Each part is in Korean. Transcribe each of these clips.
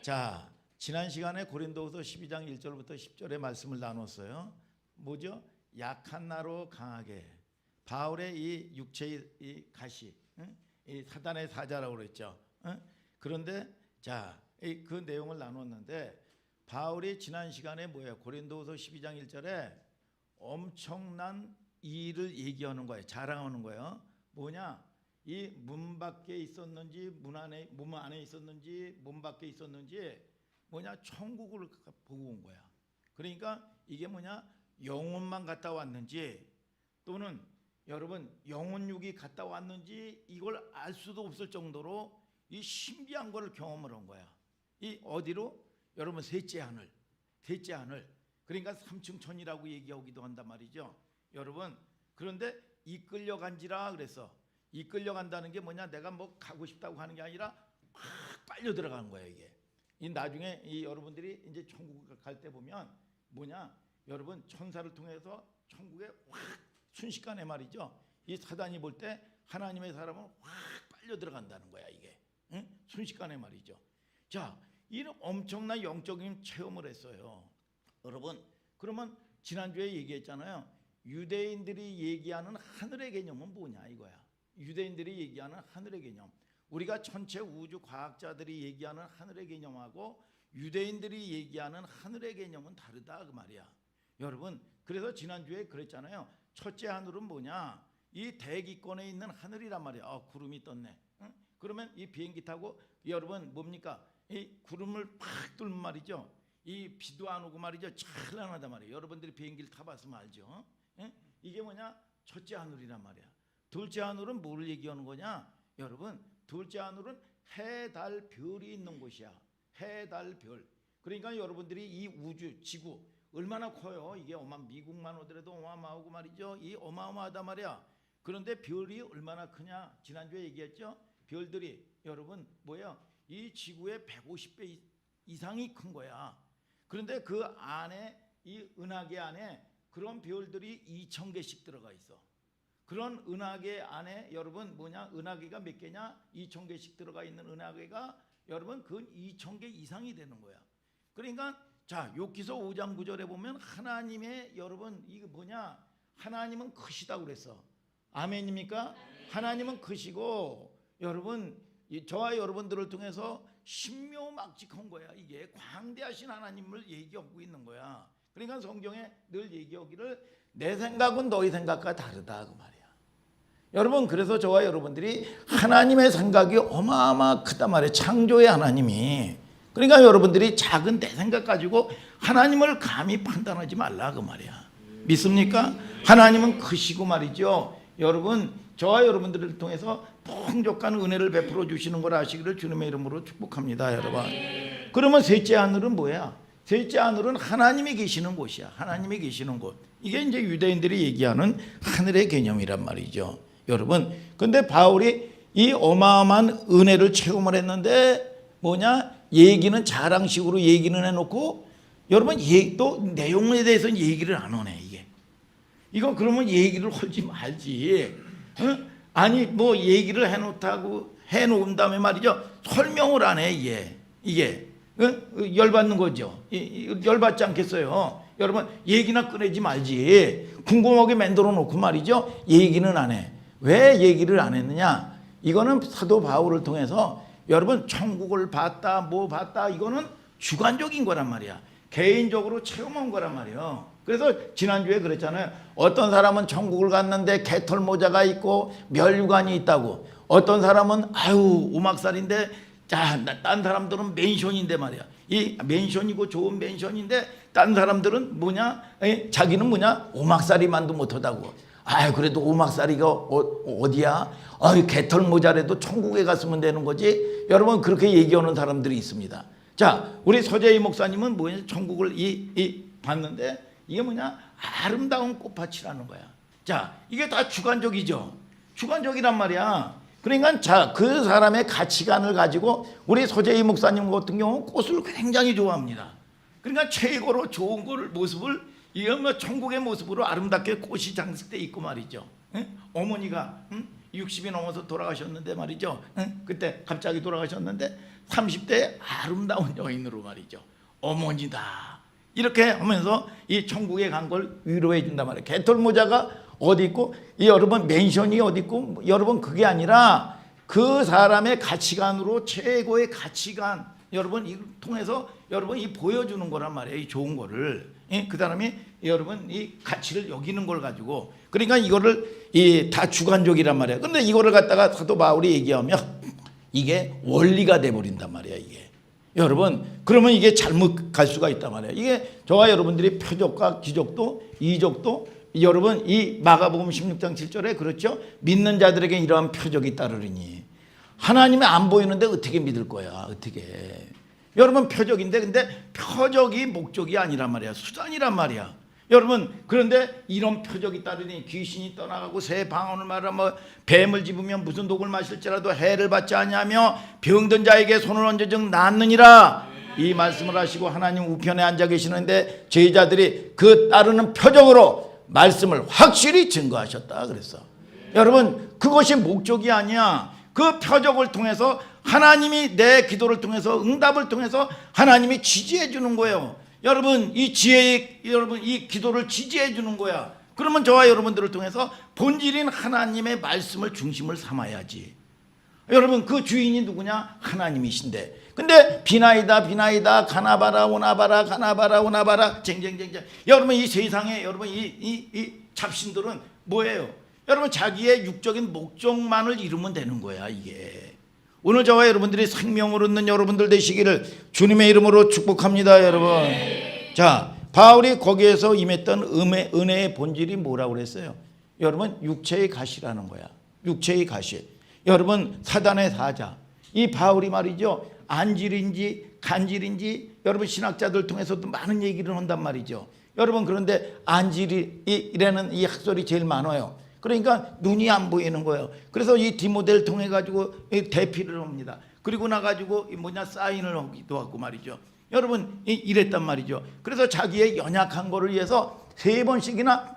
자, 지난 시간에 고린도후서 12장 1절부터 10절의 말씀을 나눴어요. 뭐죠? 약한 나로 강하게. 바울의 이 육체의 이 가시, 이 사단의 사자라고 그랬죠. 그런데 자, 그 내용을 나눴는데 바울이 지난 시간에 뭐예요? 고린도후서 12장 1절에 엄청난 일을 얘기하는 거예요. 자랑하는 거예요. 뭐냐? 이 문 밖에 있었는지 문 안에 있었는지 문 밖에 있었는지 뭐냐? 천국을 보고 온 거야. 그러니까 이게 뭐냐? 영혼만 갔다 왔는지 또는 여러분 영혼육이 갔다 왔는지 이걸 알 수도 없을 정도로 이 신비한 거를 경험을 한 거야. 이 어디로? 여러분 셋째 하늘. 그러니까 삼층천이라고 얘기하기도 한단 말이죠. 여러분 그런데 이끌려간지라 그래서 이끌려간다는 게 뭐냐? 내가 뭐 가고 싶다고 하는 게 아니라 확 빨려 들어가는 거야 이게. 이 나중에 이 여러분들이 이제 천국 갈 때 보면 뭐냐? 여러분 천사를 통해서 천국에 확 순식간에 말이죠. 이 사단이 볼 때 하나님의 사람은 확 빨려 들어간다는 거야 이게. 응? 순식간에 말이죠. 자, 이런 엄청난 영적인 체험을 했어요. 여러분, 그러면 지난주에 얘기했잖아요. 유대인들이 얘기하는 하늘의 개념은 뭐냐 이거야. 유대인들이 얘기하는 하늘의 개념. 우리가 전체 우주 과학자들이 얘기하는 하늘의 개념하고 유대인들이 얘기하는 하늘의 개념은 다르다 그 말이야. 여러분, 그래서 지난주에 그랬잖아요. 첫째 하늘은 뭐냐? 이 대기권에 있는 하늘이란 말이야. 구름이 떴네. 응? 그러면 이 비행기 타고 여러분 뭡니까? 이 구름을 팍 뚫는 말이죠. 이 비도 안 오고 말이죠. 찬란하단 말이에요. 여러분들이 비행기를 타봤으면 알죠. 응? 이게 뭐냐? 첫째 하늘이란 말이야. 둘째 하늘은 뭐를 얘기하는 거냐? 여러분, 둘째 하늘은 해, 달, 별이 있는 곳이야. 해, 달, 별. 그러니까 여러분들이 이 우주, 지구 얼마나 커요. 이게 미국만 오더라도 어마어마하고 말이죠. 이 어마어마하단 말이야. 그런데 별이 얼마나 크냐? 지난주에 얘기했죠. 별들이 여러분 뭐야? 이 지구의 150배 이상이 큰 거야. 그런데 그 안에 이 은하계 안에 그런 별들이 2,000개씩 들어가 있어. 그런 은하계 안에 여러분 뭐냐? 은하계가 몇 개냐? 2,000개씩 들어가 있는 은하계가 여러분 그 2,000개 이상이 되는 거야. 그러니까 자, 욥기서 5장 9절에 보면 하나님의 여러분 이거 뭐냐? 하나님은 크시다고 그랬어. 아멘입니까? 하나님은 크시고 여러분 저와 여러분들을 통해서 신묘막직한 거야. 이게 광대하신 하나님을 얘기하고 있는 거야. 그러니까 성경에 늘 얘기하기를 내 생각은 너희 생각과 다르다 그 말이야. 여러분 그래서 저와 여러분들이 하나님의 생각이 어마어마 크단 말이에요. 창조의 하나님이. 그러니까 여러분들이 작은 내 생각 가지고 하나님을 감히 판단하지 말라 그 말이야. 믿습니까? 하나님은 크시고 말이죠. 여러분 저와 여러분들을 통해서 풍족한 은혜를 베풀어 주시는 걸 아시기를 주님의 이름으로 축복합니다 여러분. 그러면 셋째 하늘은 뭐야? 셋째 하늘은 하나님이 계시는 곳이야. 하나님이 계시는 곳. 이게 이제 유대인들이 얘기하는 하늘의 개념이란 말이죠 여러분. 근데 바울이 이 어마어마한 은혜를 체험을 했는데 뭐냐? 얘기는 자랑식으로 얘기는 해놓고 여러분 또 내용에 대해서는 얘기를 안 하네 이게. 이거 그러면 얘기를 하지 말지. 응? 아니 뭐 얘기를 해놓은 다음에 말이죠. 설명을 안 해 이게 응? 열받는 거죠. 열받지 않겠어요. 여러분 얘기나 꺼내지 말지. 궁금하게 만들어 놓고 말이죠. 얘기는 안 해. 왜 얘기를 안 했느냐? 이거는 사도 바울을 통해서 여러분 천국을 봤다 뭐 봤다 이거는 주관적인 거란 말이야. 개인적으로 체험한 거란 말이에요. 그래서 지난주에 그랬잖아요. 어떤 사람은 천국을 갔는데 개털 모자가 있고 멸류관이 있다고. 어떤 사람은 아유 오막살인데 딴 사람들은 맨션인데 말이야. 이 맨션이고 좋은 맨션인데 딴 사람들은 뭐냐? 자기는 뭐냐? 오막살이만도 못하다고. 아유 그래도 오막살이가 어디야? 아유 개털 모자라도 천국에 갔으면 되는 거지. 여러분 그렇게 얘기하는 사람들이 있습니다. 자, 우리 서재희 목사님은 뭐냐? 천국을 봤는데 이게 뭐냐? 아름다운 꽃밭이라는 거야. 자, 이게 다 주관적이죠. 주관적이란 말이야. 그러니까 자, 그 사람의 가치관을 가지고 우리 서재희 목사님 같은 경우 꽃을 굉장히 좋아합니다. 그러니까 최고로 좋은 모습을 이런 뭐 천국의 모습으로 아름답게 꽃이 장식돼 있고 말이죠. 응? 어머니가 60이 넘어서 돌아가셨는데 말이죠. 응? 그때 갑자기 돌아가셨는데 30대 아름다운 여인으로 말이죠. 어머니다. 이렇게 하면서 이 천국에 간 걸 위로해 준단 말이에요. 개털모자가 어디 있고 이 여러분 맨션이 어디 있고 여러분 그게 아니라 그 사람의 가치관으로 최고의 가치관 여러분 이걸 통해서 여러분 이 보여주는 거란 말이에요. 이 좋은 거를 그 사람이 여러분 이 가치를 여기는 걸 가지고 그러니까 이거를 이 다 주관적이란 말이에요. 그런데 이거를 갖다가 사도 바울이 얘기하면 이게 원리가 돼 버린단 말이에요. 이게 여러분 그러면 이게 잘못 갈 수가 있단 말이에요. 이게 저와 여러분들이 표적과 기적도 이적도 여러분 이 마가복음 16장 7절에 그렇죠. 믿는 자들에게 이러한 표적이 따르리니 하나님이 안 보이는데 어떻게 믿을 거야. 어떻게 여러분 표적인데 근데 표적이 목적이 아니란 말이야. 수단이란 말이야. 여러분 그런데 이런 표적이 따르니 귀신이 떠나가고 새 방언을 말하며 뭐 뱀을 집으면 무슨 독을 마실지라도 해를 받지 아니하며 병든 자에게 손을 얹어 즉 낫느니라 이 말씀을 하시고 하나님 우편에 앉아 계시는데 제자들이 그 따르는 표적으로 말씀을 확실히 증거하셨다 그랬어. 여러분 그것이 목적이 아니야. 그 표적을 통해서 하나님이 내 기도를 통해서 응답을 통해서 하나님이 지지해 주는 거예요. 여러분 이 지혜 여러분 이 기도를 지지해 주는 거야. 그러면 저와 여러분들을 통해서 본질인 하나님의 말씀을 중심을 삼아야지. 여러분 그 주인이 누구냐? 하나님이신데. 근데 비나이다 비나이다 가나바라 오나바라 가나바라 오나바라 쟁쟁쟁쟁. 여러분 이 세상에 여러분 이 잡신들은 뭐예요? 여러분 자기의 육적인 목적만을 이루면 되는 거야 이게. 오늘 저와 여러분들이 생명을 얻는 여러분들 되시기를 주님의 이름으로 축복합니다 여러분. 자 바울이 거기에서 임했던 은혜의 본질이 뭐라고 그랬어요? 여러분 육체의 가시라는 거야. 육체의 가시. 여러분 사단의 사자. 이 바울이 말이죠. 안질인지 간질인지 여러분 신학자들 통해서도 많은 얘기를 한단 말이죠. 여러분 그런데 안질이라는 이 학설이 제일 많아요. 그러니까 눈이 안 보이는 거예요. 그래서 이 디모데를 통해 가지고 대피를 합니다. 그리고 나 가지고 사인을 하기도 하고 말이죠. 여러분 이랬단 말이죠. 그래서 자기의 연약한 거를 위해서 3번씩이나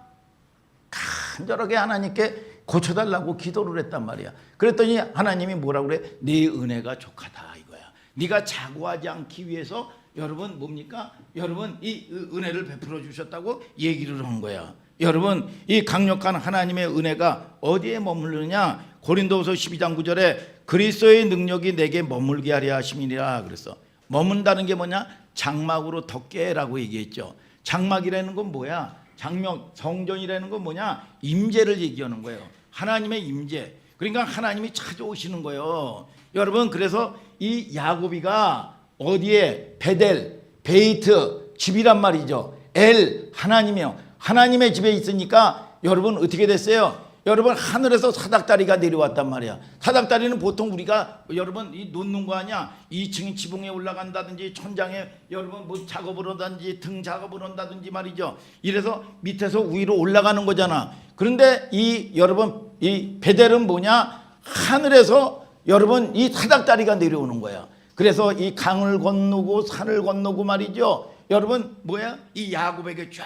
간절하게 하나님께 고쳐달라고 기도를 했단 말이야. 그랬더니 하나님이 뭐라고 그래? 네 은혜가 족하다 이거야. 네가 자고하지 않기 위해서 여러분 뭡니까? 여러분 이 은혜를 베풀어 주셨다고 얘기를 한 거야. 여러분 이 강력한 하나님의 은혜가 어디에 머무르느냐? 고린도후서 12장 9절에 그리스도의 능력이 내게 머물게 하려 하심이니라 그랬어. 머문다는 게 뭐냐? 장막으로 덮게라고 얘기했죠. 장막이라는 건 뭐야? 장막 성전이라는 건 뭐냐? 임재를 얘기하는 거예요. 하나님의 임재. 그러니까 하나님이 찾아오시는 거예요. 여러분 그래서 이 야고비가 어디에 베델 베이트 집이란 말이죠. 엘 하나님이요. 하나님의 집에 있으니까 여러분 어떻게 됐어요? 여러분 하늘에서 사닥다리가 내려왔단 말이야. 사닥다리는 보통 우리가 여러분 이 놓는 거 아니야. 2층 지붕에 올라간다든지 천장에 여러분 뭐 작업을 한다든지 등 작업을 한다든지 말이죠. 이래서 밑에서 위로 올라가는 거잖아. 그런데 이 여러분 이 베델은 뭐냐? 하늘에서 여러분 이 사닥다리가 내려오는 거야. 그래서 이 강을 건너고 산을 건너고 말이죠. 여러분 뭐야? 이 야곱에게 쫙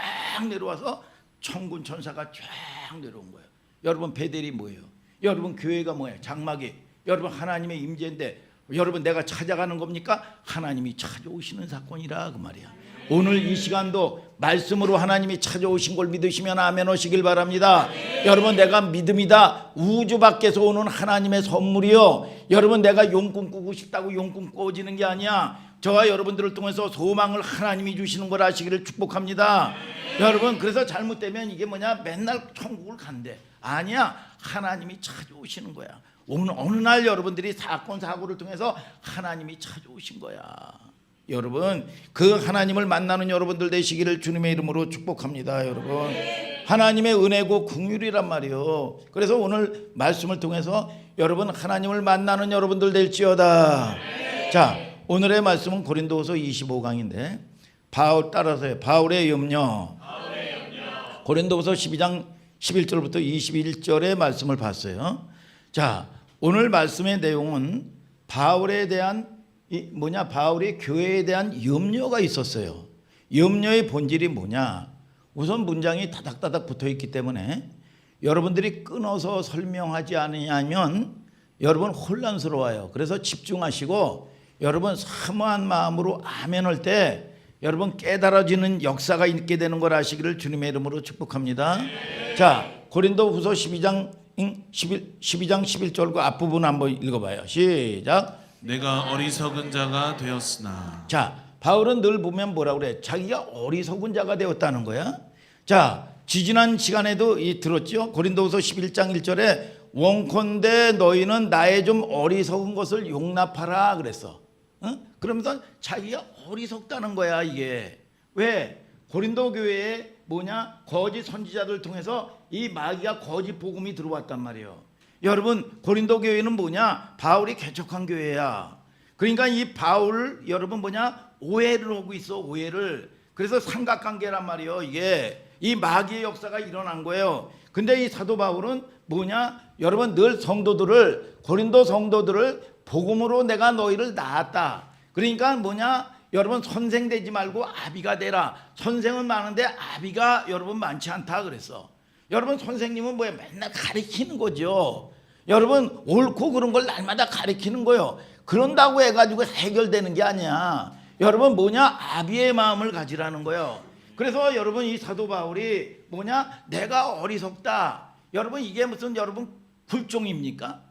내려와서 천군 천사가 쫙 내려온 거예요. 여러분 베델이 뭐예요? 여러분 교회가 뭐예요? 장막이 여러분 하나님의 임재인데 여러분 내가 찾아가는 겁니까? 하나님이 찾아오시는 사건이라 그 말이야. 오늘 이 시간도 말씀으로 하나님이 찾아오신 걸 믿으시면 아멘 하시길 바랍니다. 여러분 내가 믿음이다. 우주 밖에서 오는 하나님의 선물이요. 여러분 내가 용꿈 꾸고 싶다고 용꿈 꿔지는 게 아니야. 저와 여러분들을 통해서 소망을 하나님이 주시는 걸 아시기를 축복합니다. 여러분 그래서 잘못되면 이게 뭐냐? 맨날 천국을 간대. 아니야. 하나님이 찾아오시는 거야. 어느 날 여러분들이 사건 사고를 통해서 하나님이 찾아오신 거야. 여러분 그 하나님을 만나는 여러분들 되시기를 주님의 이름으로 축복합니다. 여러분 하나님의 은혜고 긍휼이란 말이에요. 그래서 오늘 말씀을 통해서 여러분 하나님을 만나는 여러분들 될지어다. 자 오늘의 말씀은 고린도후서 25강인데 따라서요. 바울의 염려. 고린도후서 12장 11절부터 21절의 말씀을 봤어요. 자 오늘 말씀의 내용은 바울에 대한 바울이 교회에 대한 염려가 있었어요. 염려의 본질이 뭐냐? 우선 문장이 다닥다닥 붙어 있기 때문에 여러분들이 끊어서 설명하지 않으면 여러분 혼란스러워요. 그래서 집중하시고 여러분 사모한 마음으로 아멘할 때 여러분 깨달아지는 역사가 있게 되는 걸 아시기를 주님의 이름으로 축복합니다. 자, 고린도후서 12장 11절 그 앞부분 한번 읽어봐요. 시작. 내가 어리석은 자가 되었으나. 자, 바울은 늘 보면 뭐라 그래? 자기가 어리석은 자가 되었다는 거야. 자, 지지난 시간에도 들었죠. 고린도후서 11장 1절에 원컨대 너희는 나의 좀 어리석은 것을 용납하라 그랬어. 응? 그러면서 자기가 어리석다는 거야. 이게 왜? 고린도 교회에 뭐냐? 거짓 선지자들 통해서 이 마귀가 거짓 복음이 들어왔단 말이에요. 여러분 고린도 교회는 뭐냐? 바울이 개척한 교회야. 그러니까 이 바울 여러분 뭐냐? 오해를 하고 있어. 오해를. 그래서 삼각관계란 말이에요. 이게 이 마귀의 역사가 일어난 거예요. 근데 이 사도 바울은 뭐냐? 여러분 늘 성도들을 고린도 성도들을 복음으로 내가 너희를 낳았다. 그러니까 뭐냐? 여러분 선생 되지 말고 아비가 되라. 선생은 많은데 아비가 여러분 많지 않다 그랬어. 여러분 선생님은 뭐야? 맨날 가르치는 거죠. 여러분 옳고 그런 걸 날마다 가르치는 거예요. 그런다고 해가지고 해결되는 게 아니야. 여러분 뭐냐? 아비의 마음을 가지라는 거예요. 그래서 여러분 이 사도 바울이 뭐냐? 내가 어리석다. 여러분 이게 무슨 여러분 굴종입니까?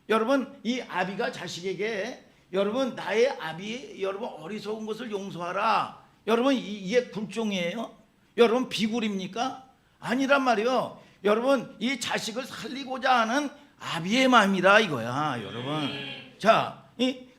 여러분 이 아비가 자식에게 여러분 나의 아비 여러분 어리석은 것을 용서하라. 여러분 이게 굴종이에요? 여러분 비굴입니까? 아니란 말이요. 여러분 이 자식을 살리고자 하는 아비의 마음이다 이거야 여러분. 자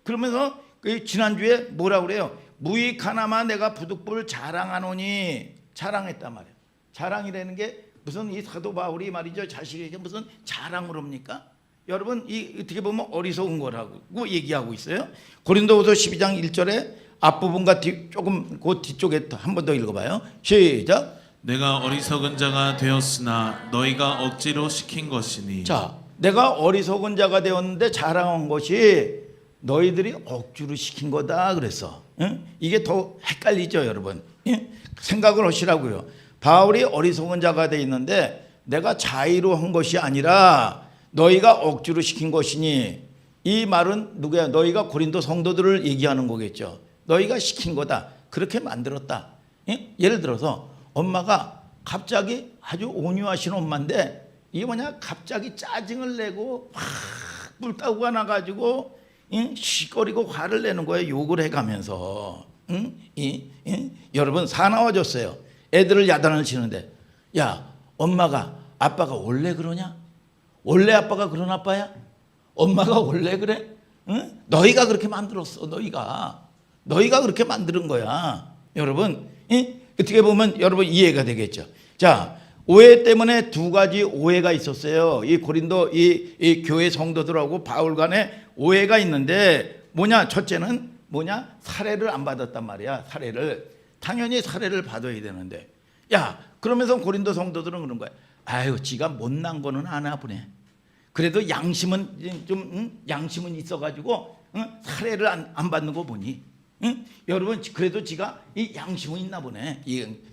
그러면서 지난주에 뭐라 그래요? 무익 하나만 내가 부득불 자랑하노니. 자랑했단 말이에요. 자랑이라는 게 무슨 이 사도 바울이 말이죠 자식에게 무슨 자랑을 합니까? 여러분 이 어떻게 보면 어리석은 거라고 얘기하고 있어요. 고린도후서 12장 1절에 앞부분과 조금 그 뒤쪽에 한 번 더 읽어봐요. 시작. 내가 어리석은 자가 되었으나 너희가 억지로 시킨 것이니. 자, 내가 어리석은 자가 되었는데 자랑한 것이 너희들이 억지로 시킨 거다 그랬어. 응? 이게 더 헷갈리죠 여러분. 응? 생각을 하시라고요. 바울이 어리석은 자가 돼 있는데 내가 자의로 한 것이 아니라 너희가 억지로 시킨 것이니. 이 말은 누구야? 너희가 고린도 성도들을 얘기하는 거겠죠. 너희가 시킨 거다. 그렇게 만들었다. 응? 예를 들어서 엄마가 갑자기 아주 온유하신 엄마인데 이게 뭐냐? 갑자기 짜증을 내고 확 불타고가 나가지고 시꺼리고 화를 내는 거예요. 욕을 해가면서. 여러분 사나워졌어요. 애들을 야단을 치는데 야 엄마가 아빠가 원래 그러냐? 원래 아빠가 그런 아빠야? 엄마가 원래 그래? 응? 너희가 그렇게 만들었어. 너희가 그렇게 만드는 거야. 여러분 어떻게 보면 여러분 이해가 되겠죠. 자, 오해 때문에 두 가지 오해가 있었어요. 이 고린도 이 교회 성도들하고 바울 간에 오해가 있는데 뭐냐? 첫째는 뭐냐? 사례를 안 받았단 말이야. 사례를. 당연히 사례를 받아야 되는데 야 그러면서 고린도 성도들은 그런 거야. 아유 지가 못난 거는 아나 보네. 그래도 양심은 좀 양심은 있어가지고 사례를 안 받는 거 보니 여러분 그래도 지가 이 양심은 있나 보네.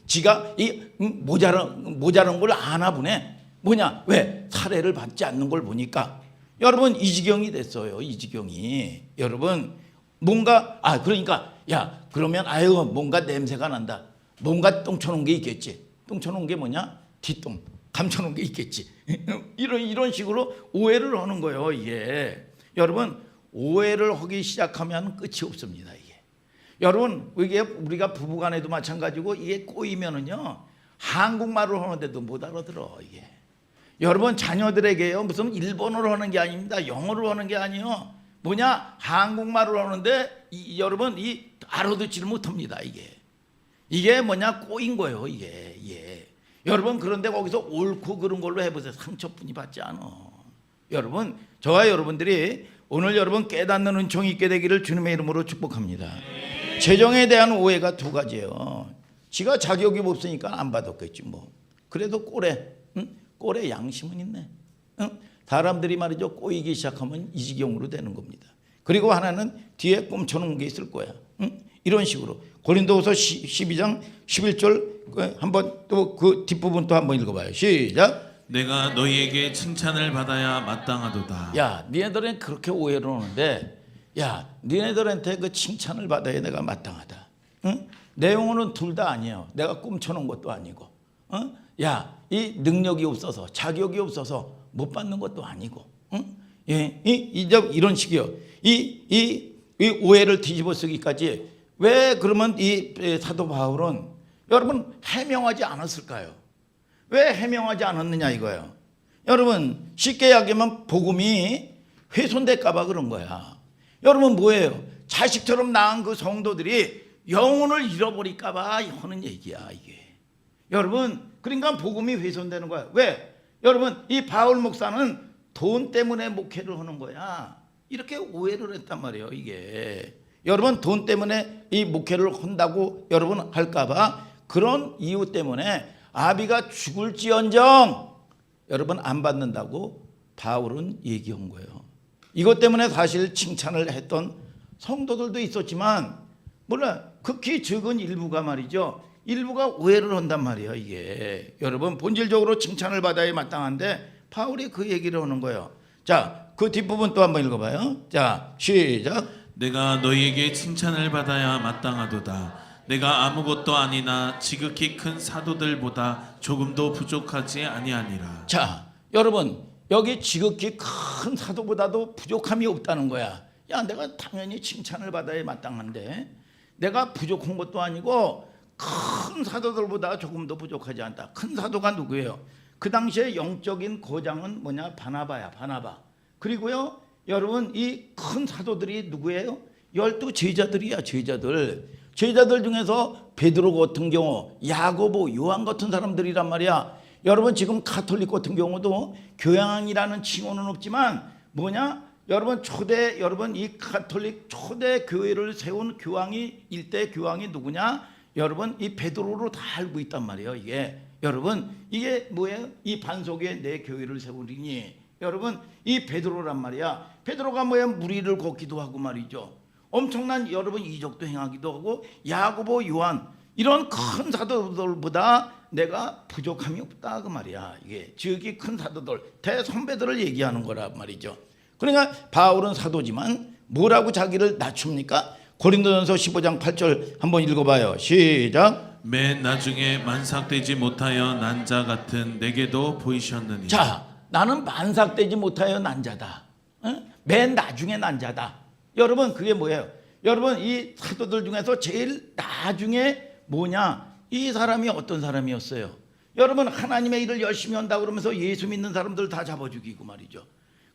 지가 이 모자란 걸 아나 보네. 뭐냐? 왜? 사례를 받지 않는 걸 보니까 여러분 이 지경이 됐어요. 이 지경이. 여러분 뭔가 그러니까 야 그러면 아유 뭔가 냄새가 난다. 뭔가 똥쳐놓은 게 있겠지. 똥쳐놓은 게 뭐냐? 뒷똥 감춰놓은 게 있겠지. 이런 식으로 오해를 하는 거예요. 이게 여러분 오해를 하기 시작하면 끝이 없습니다. 이게 여러분 이게 우리가 부부간에도 마찬가지고 이게 꼬이면은요 한국말을 하는데도 못 알아들어. 이게 여러분 자녀들에게요 무슨 일본어로 하는 게 아닙니다. 영어로 하는 게 아니요. 뭐냐? 한국말을 하는데 여러분 알아듣지를 못합니다. 이게 뭐냐? 꼬인 거예요. 이게 여러분 그런데 거기서 옳고 그런 걸로 해보세요. 상처뿐이 받지 않아. 여러분 저와 여러분들이 오늘 여러분 깨닫는 은총이 있게 되기를 주님의 이름으로 축복합니다. 재정에 대한 오해가 두 가지예요. 지가 자격이 없으니까 안 받았겠지 뭐. 그래도 꼴에 양심은 있네. 사람들이 말이죠 꼬이기 시작하면 이 지경으로 되는 겁니다. 그리고 하나는 뒤에 꼼쳐놓은 게 있을 거야. 이런 식으로 고린도후서 12장 11절 한번 또 그 뒷부분 또 한번 읽어봐요. 시작. 내가 너희에게 칭찬을 받아야 마땅하도다. 야 니네들은 그렇게 오해를 하는데 야, 니네들한테 그 칭찬을 받아야 내가 마땅하다. 응? 내 영혼은 둘 다 아니에요. 내가 꿈쳐놓은 것도 아니고. 응? 야, 이 능력이 없어서 자격이 없어서 못 받는 것도 아니고. 응? 예, 이런 식이요. 이 오해를 뒤집어 쓰기까지 왜 그러면 이 사도 바울은 여러분 해명하지 않았을까요? 왜 해명하지 않았느냐 이거예요. 여러분 쉽게 이야기하면 복음이 훼손될까 봐 그런 거야. 여러분 뭐예요? 자식처럼 낳은 그 성도들이 영혼을 잃어버릴까 봐 하는 얘기야 이게. 여러분 그러니까 복음이 훼손되는 거야. 왜? 여러분 이 바울 목사는 돈 때문에 목회를 하는 거야. 이렇게 오해를 했단 말이에요 이게. 여러분 돈 때문에 이 목회를 한다고 여러분 할까 봐 그런 이유 때문에 아비가 죽을지언정 여러분 안 받는다고 바울은 얘기한 거예요. 이것 때문에 사실 칭찬을 했던 성도들도 있었지만 물론 극히 적은 일부가 말이죠. 일부가 오해를 한단 말이에요 이게. 여러분 본질적으로 칭찬을 받아야 마땅한데 바울이 그 얘기를 하는 거예요. 자, 그 뒷부분 또 한번 읽어봐요. 자, 시작. 내가 너희에게 칭찬을 받아야 마땅하도다. 내가 아무것도 아니나 지극히 큰 사도들보다 조금도 부족하지 아니하니라. 자, 여러분 여기 지극히 큰 사도보다도 부족함이 없다는 거야. 야, 내가 당연히 칭찬을 받아야 마땅한데 내가 부족한 것도 아니고 큰 사도들보다 조금도 부족하지 않다. 큰 사도가 누구예요? 그 당시에 영적인 거장은 뭐냐? 바나바야, 바나바. 그리고요 여러분 이 큰 사도들이 누구예요? 12 제자들이야. 제자들 중에서 베드로 같은 경우, 야고보, 요한 같은 사람들이란 말이야. 여러분 지금 가톨릭 같은 경우도 교양이라는 칭호는 없지만 뭐냐? 여러분 초대 여러분 이 가톨릭 초대 교회를 세운 교황이 일대 교황이 누구냐? 여러분 이 베드로로 다 알고 있단 말이에요. 이게 여러분 이게 뭐예요? 이 반석에 내 교회를 세우리니 여러분 이 베드로란 말이야. 베드로가 뭐야? 무리를 걷기도 하고 말이죠. 엄청난 여러분 이적도 행하기도 하고 야고보, 요한 이런 큰 사도들보다 내가 부족함이 없다 그 말이야. 이게 지극히 큰 사도들 대선배들을 얘기하는 거란 말이죠. 그러니까 바울은 사도지만 뭐라고 자기를 낮춥니까? 고린도전서 15장 8절 한번 읽어봐요. 시작. 맨 나중에 만삭되지 못하여 난 자 같은 내게도 보이셨느니. 자, 나는 만삭되지 못하여 난 자다. 맨 나중에 난 자다. 여러분 그게 뭐예요? 여러분 이 사도들 중에서 제일 나중에 뭐냐? 이 사람이 어떤 사람이었어요? 여러분 하나님의 일을 열심히 한다 그러면서 예수 믿는 사람들 다 잡아 죽이고 말이죠.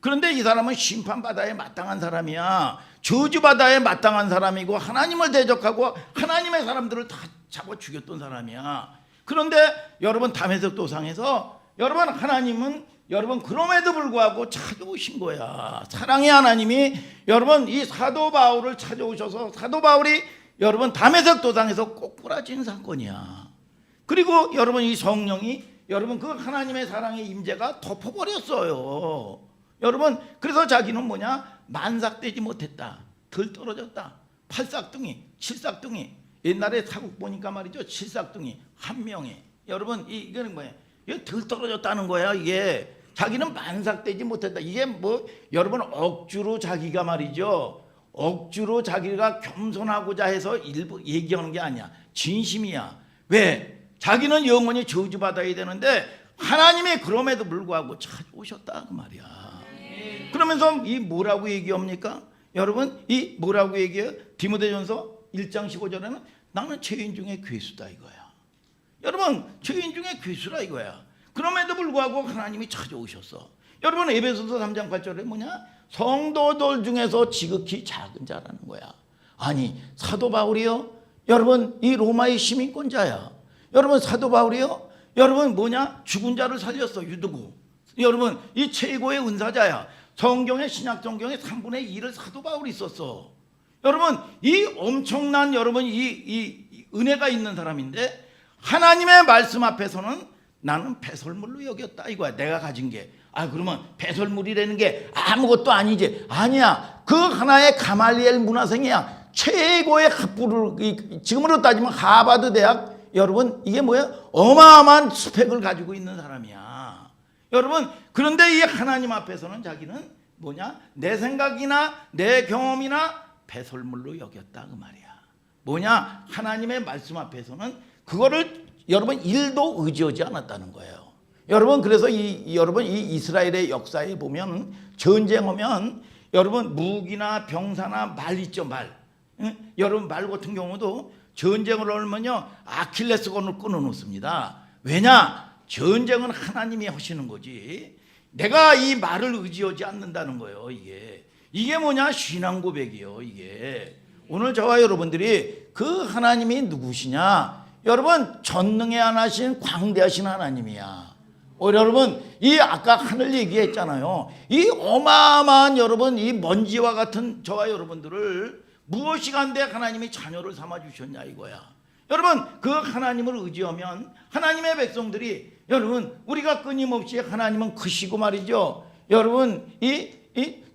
그런데 이 사람은 심판바다에 마땅한 사람이야. 저주바다에 마땅한 사람이고 하나님을 대적하고 하나님의 사람들을 다 잡아 죽였던 사람이야. 그런데 여러분 다메섹 도상에서 여러분 하나님은 여러분 그럼에도 불구하고 찾아오신 거야. 사랑의 하나님이 여러분 이 사도 바울을 찾아오셔서 사도 바울이 여러분 다메섹 도상에서 꼬꾸라진 사건이야. 그리고 여러분 이 성령이 여러분 그 하나님의 사랑의 임재가 덮어버렸어요. 여러분 그래서 자기는 뭐냐? 만삭되지 못했다. 덜 떨어졌다. 팔싹둥이, 칠싹둥이. 옛날에 사국 보니까 말이죠. 칠싹둥이 한 명에 여러분 이거는 뭐예요? 이게 덜 떨어졌다는 거야. 이게 자기는 만삭되지 못했다. 이게 뭐 여러분 억지로 자기가 말이죠. 억지로 자기가 겸손하고자 해서 일부 얘기하는 게 아니야. 진심이야. 왜? 자기는 영원히 저주받아야 되는데 하나님이 그럼에도 불구하고 찾아오셨다 그 말이야. 그러면서 이 뭐라고 얘기합니까? 여러분 이 뭐라고 얘기해요? 디모데전서 1장 15절에는 나는 죄인 중에 괴수다 이거야. 여러분 죄인 중에 괴수라 이거야. 그럼에도 불구하고 하나님이 찾아오셨어. 여러분 에베소서 3장 8절에 뭐냐? 성도들 중에서 지극히 작은 자라는 거야. 아니 사도 바울이요? 여러분 이 로마의 시민권자야. 여러분 사도 바울이요? 여러분 뭐냐? 죽은 자를 살렸어. 유두고. 여러분 이 최고의 은사자야. 성경의 신약 성경의 3분의 2를 사도 바울이 썼어. 여러분 이 엄청난 여러분 이 은혜가 있는 사람인데 하나님의 말씀 앞에서는 나는 배설물로 여겼다 이거야. 내가 가진 게. 아 그러면 배설물이라는 게 아무것도 아니지. 아니야. 그 하나의 가말리엘 문화생이야. 최고의 학부를 지금으로 따지면 하버드 대학 여러분 이게 뭐야? 어마어마한 스펙을 가지고 있는 사람이야. 여러분 그런데 이 하나님 앞에서는 자기는 뭐냐? 내 생각이나 내 경험이나 배설물로 여겼다 그 말이야. 뭐냐? 하나님의 말씀 앞에서는 그거를 여러분 일도 의지하지 않았다는 거예요. 여러분 그래서 여러분 이 이스라엘의 역사에 보면 전쟁하면 여러분 무기나 병사나 말 있죠, 말. 응? 여러분 말 같은 경우도 전쟁을 하면요 아킬레스건을 끊어놓습니다. 왜냐? 전쟁은 하나님이 하시는 거지. 내가 이 말을 의지하지 않는다는 거예요. 이게 뭐냐? 신앙 고백이요. 이게 오늘 저와 여러분들이 그 하나님이 누구시냐? 여러분 전능에 안하신 광대하신 하나님이야. 여러분 이 아까 하늘 얘기했잖아요. 이 어마어마한 여러분 이 먼지와 같은 저와 여러분들을 무엇이 간데 하나님이 자녀를 삼아 주셨냐 이거야. 여러분 그 하나님을 의지하면 하나님의 백성들이 여러분 우리가 끊임없이 하나님은 크시고 말이죠. 여러분 이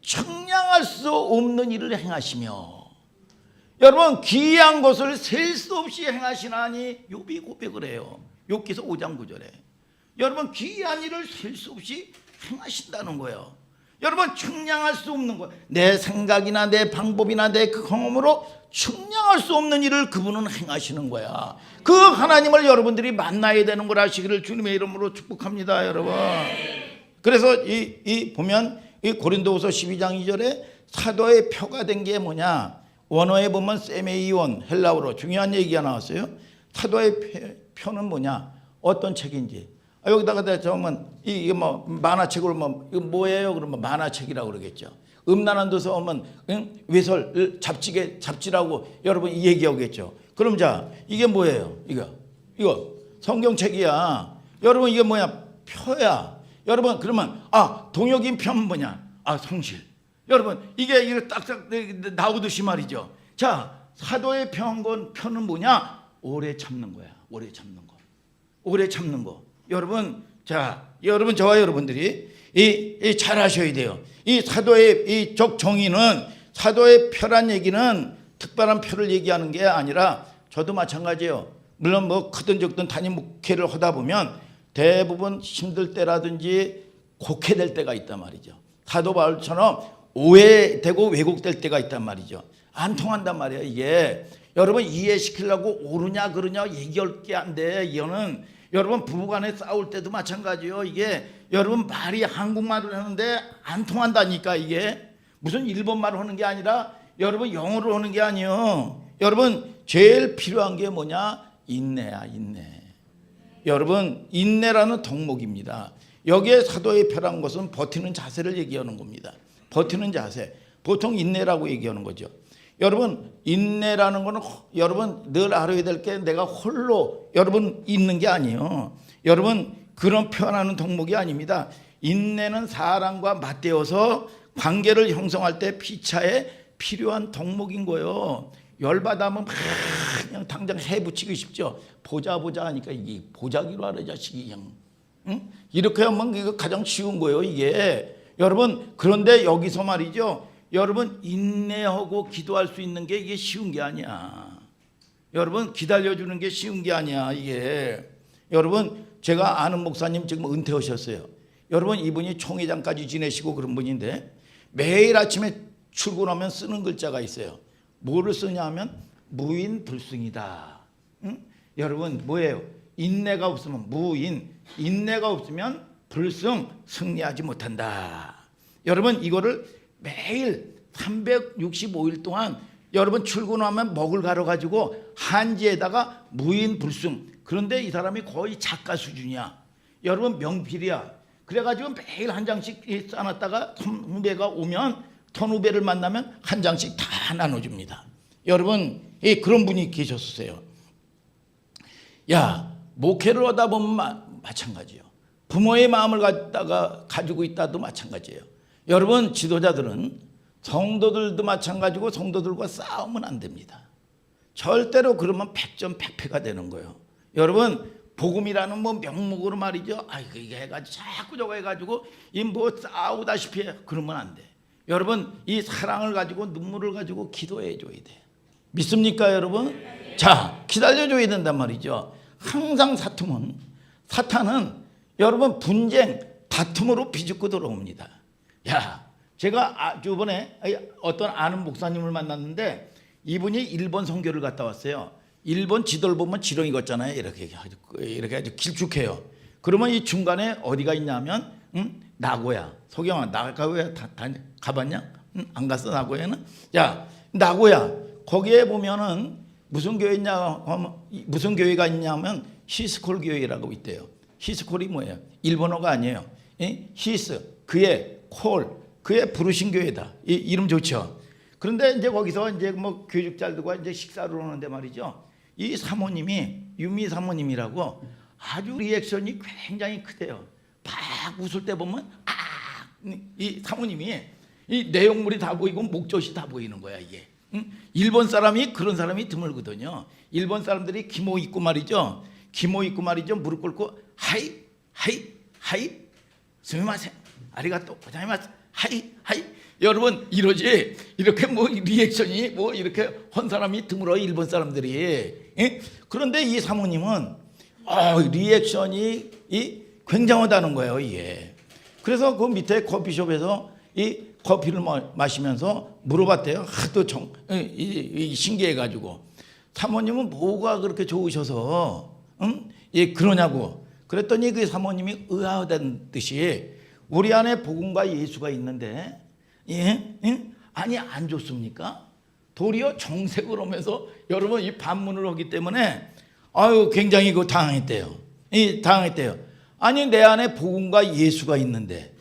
청량할 수 없는 일을 행하시며 여러분 기이한 것을 셀 수 없이 행하시나니 욥이 고백을 해요. 욥기서 5장 9절에 여러분 기이한 일을 셀 수 없이 행하신다는 거예요. 여러분 측량할 수 없는 거, 내 생각이나 내 방법이나 내 경험으로 측량할 수 없는 일을 그분은 행하시는 거야. 그 하나님을 여러분들이 만나야 되는 걸 아시기를 주님의 이름으로 축복합니다, 여러분. 그래서 이 보면 이 고린도후서 12장 2절에 사도의 표가 된 게 뭐냐? 원어에 보면 세메이온 헬라어로 중요한 얘기가 나왔어요. 사도의 표는 뭐냐? 어떤 책인지. 여기다가 저면 이게 뭐 만화책으로 뭐 이거 뭐예요? 그러면 만화책이라고 그러겠죠. 음란한 데서 오면 외설 잡지라고 여러분 얘기하겠죠. 그럼 자 이게 뭐예요? 이거 성경책이야. 여러분 이게 뭐야? 표야. 여러분 그러면 동역인 표는 뭐냐? 성실. 여러분 이게 딱딱 나오듯이 말이죠. 자 사도의 표는 뭐냐? 오래 참는 거야. 오래 참는 거. 여러분 여러분 저와 여러분들이 잘 아셔야 돼요. 이 사도의 이 정의는 사도의 표란 얘기는 특별한 표를 얘기하는 게 아니라 저도 마찬가지예요. 물론 뭐 크든 적든 단임 목회를 하다 보면 대부분 힘들 때라든지 곡해될 때가 있단 말이죠. 사도 바울처럼 오해되고 왜곡될 때가 있단 말이죠. 안 통한단 말이에요. 이게 여러분 이해시키려고 옳으냐 그러냐 얘기할 게 안 돼. 이거는 여러분 부부간에 싸울 때도 마찬가지요. 이게 여러분 말이 한국말을 하는데 안 통한다니까. 이게 무슨 일본말을 하는 게 아니라 여러분 영어로 하는 게 아니요. 여러분 제일 필요한 게 뭐냐? 인내야, 인내. 여러분 인내라는 덕목입니다. 여기에 사도의 표란 것은 버티는 자세를 얘기하는 겁니다. 버티는 자세. 보통 인내라고 얘기하는 거죠. 여러분 인내라는 거는 여러분 늘 알아야 될 게 내가 홀로 여러분 있는 게 아니에요. 여러분 그런 표현하는 덕목이 아닙니다. 인내는 사람과 맞대어서 관계를 형성할 때 피차에 필요한 덕목인 거예요. 열받으면 그냥 당장 해붙이고 싶죠. 보자 하니까 이게 보자기로 하라 자식이 그냥. 응? 이렇게 하면 이거 가장 쉬운 거예요 이게. 여러분 그런데 여기서 말이죠. 여러분 인내하고 기도할 수 있는 게 이게 쉬운 게 아니야. 여러분 기다려주는 게 쉬운 게 아니야 이게. 여러분 제가 아는 목사님 지금 은퇴하셨어요. 여러분 이분이 총회장까지 지내시고 그런 분인데 매일 아침에 출근하면 쓰는 글자가 있어요. 뭐를 쓰냐 하면 무인불승이다. 응? 여러분 뭐예요? 인내가 없으면 무인, 인내가 없으면 불승, 승리하지 못한다. 여러분 이거를 매일 365일 동안 여러분 출근하면 먹을 가러 가지고 한지에다가 무인불승. 그런데 이 사람이 거의 작가 수준이야. 여러분 명필이야. 그래가지고 매일 한 장씩 싸놨다가 턴후배가 오면 턴후배를 만나면 한 장씩 다 나눠줍니다. 여러분 그런 분이 계셨어요. 야 목회를 하다 보면 마찬가지예요. 부모의 마음을 가지고 있다도 마찬가지예요. 여러분 지도자들은 성도들도 마찬가지고 성도들과 싸우면 안 됩니다. 절대로 그러면 백전백패가 되는 거예요. 여러분 복음이라는 뭐 명목으로 말이죠. 이게 해가지고 자꾸 저거 해가지고 이 뭐 싸우다시피 해. 그러면 안 돼. 여러분 이 사랑을 가지고 눈물을 가지고 기도해 줘야 돼. 믿습니까 여러분? 자 기다려줘야 된단 말이죠. 항상 사탄은 여러분 분쟁 다툼으로 비집고 들어옵니다. 야 제가 저번에 어떤 아는 목사님을 만났는데 이분이 일본 선교를 갔다 왔어요. 일본 지도를 보면 지렁이 같잖아요. 이렇게 아주 길쭉해요. 그러면 이 중간에 어디가 있냐면 나고야. 소경아, 나고야 가봤냐? 안 갔어 나고야는? 야, 나고야. 거기에 보면은 무슨 교회 있냐? 무슨 교회가 있냐면 히스콜 교회라고 있대요. 히스콜이 뭐예요? 일본어가 아니에요. 히스 그의 콜 그의 부르신 교회다. 이 이름 좋죠. 그런데 이제 거기서 이제 뭐 교육자들과 이제 식사를 오는데 말이죠. 이 사모님이 유미 사모님이라고 아주 리액션이 굉장히 크대요. 막 웃을 때 보면 이 사모님이 이 내용물이 다 보이고 목젖이 다 보이는 거야 이게. 일본 사람이 그런 사람이 드물거든요. 일본 사람들이 기모 입고 말이죠. 기모 입고 말이죠. 무릎 꿇고 하이 스미마센 아리가또 고자이마스 하이 여러분 이러지 이렇게 뭐 리액션이 뭐 이렇게 한 사람이 드물어 일본 사람들이. 그런데 이 사모님은 리액션이 굉장하다는 거예요 이게. 그래서 그 밑에 커피숍에서 이 커피를 마시면서 물어봤대요. 하도 신기해가지고 사모님은 뭐가 그렇게 좋으셔서 그러냐고. 그랬더니 그 사모님이 의아하다는 듯이 우리 안에 복음과 예수가 있는데 아니 안 좋습니까? 도리어 정색을 하면서 여러분 이 반문을 하기 때문에 굉장히 그 당황했대요. 당황했대요. 아니 내 안에 복음과 예수가 있는데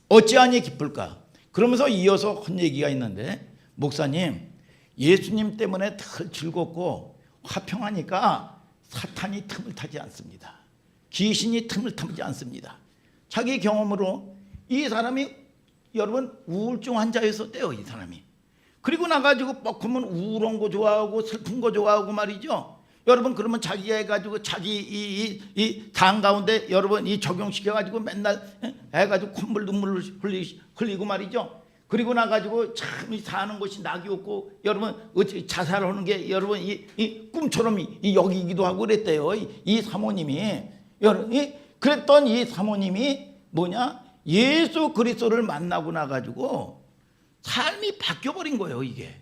어찌하니 기쁠까? 그러면서 이어서 한 얘기가 있는데 목사님 예수님 때문에 덜 즐겁고 화평하니까 사탄이 틈을 타지 않습니다. 귀신이 틈을 타지 않습니다. 자기 경험으로 이 사람이 여러분 우울증 환자였었대요. 이 사람이. 그리고 나가지고 뻑하면 우울한 거 좋아하고 슬픈 거 좋아하고 말이죠. 여러분 그러면 자기가 해가지고 자기 이 당 가운데 여러분 이 적용시켜가지고 맨날 해가지고 콧물 눈물을 흘리고 말이죠. 그리고 나가지고 참 사는 것이 낙이 없고 여러분 자살하는 게 여러분 이 꿈처럼 여기기도 하고 그랬대요. 이 사모님이 여러분 그랬던 이 사모님이 뭐냐 예수 그리스도를 만나고 나가지고 삶이 바뀌어버린 거예요 이게.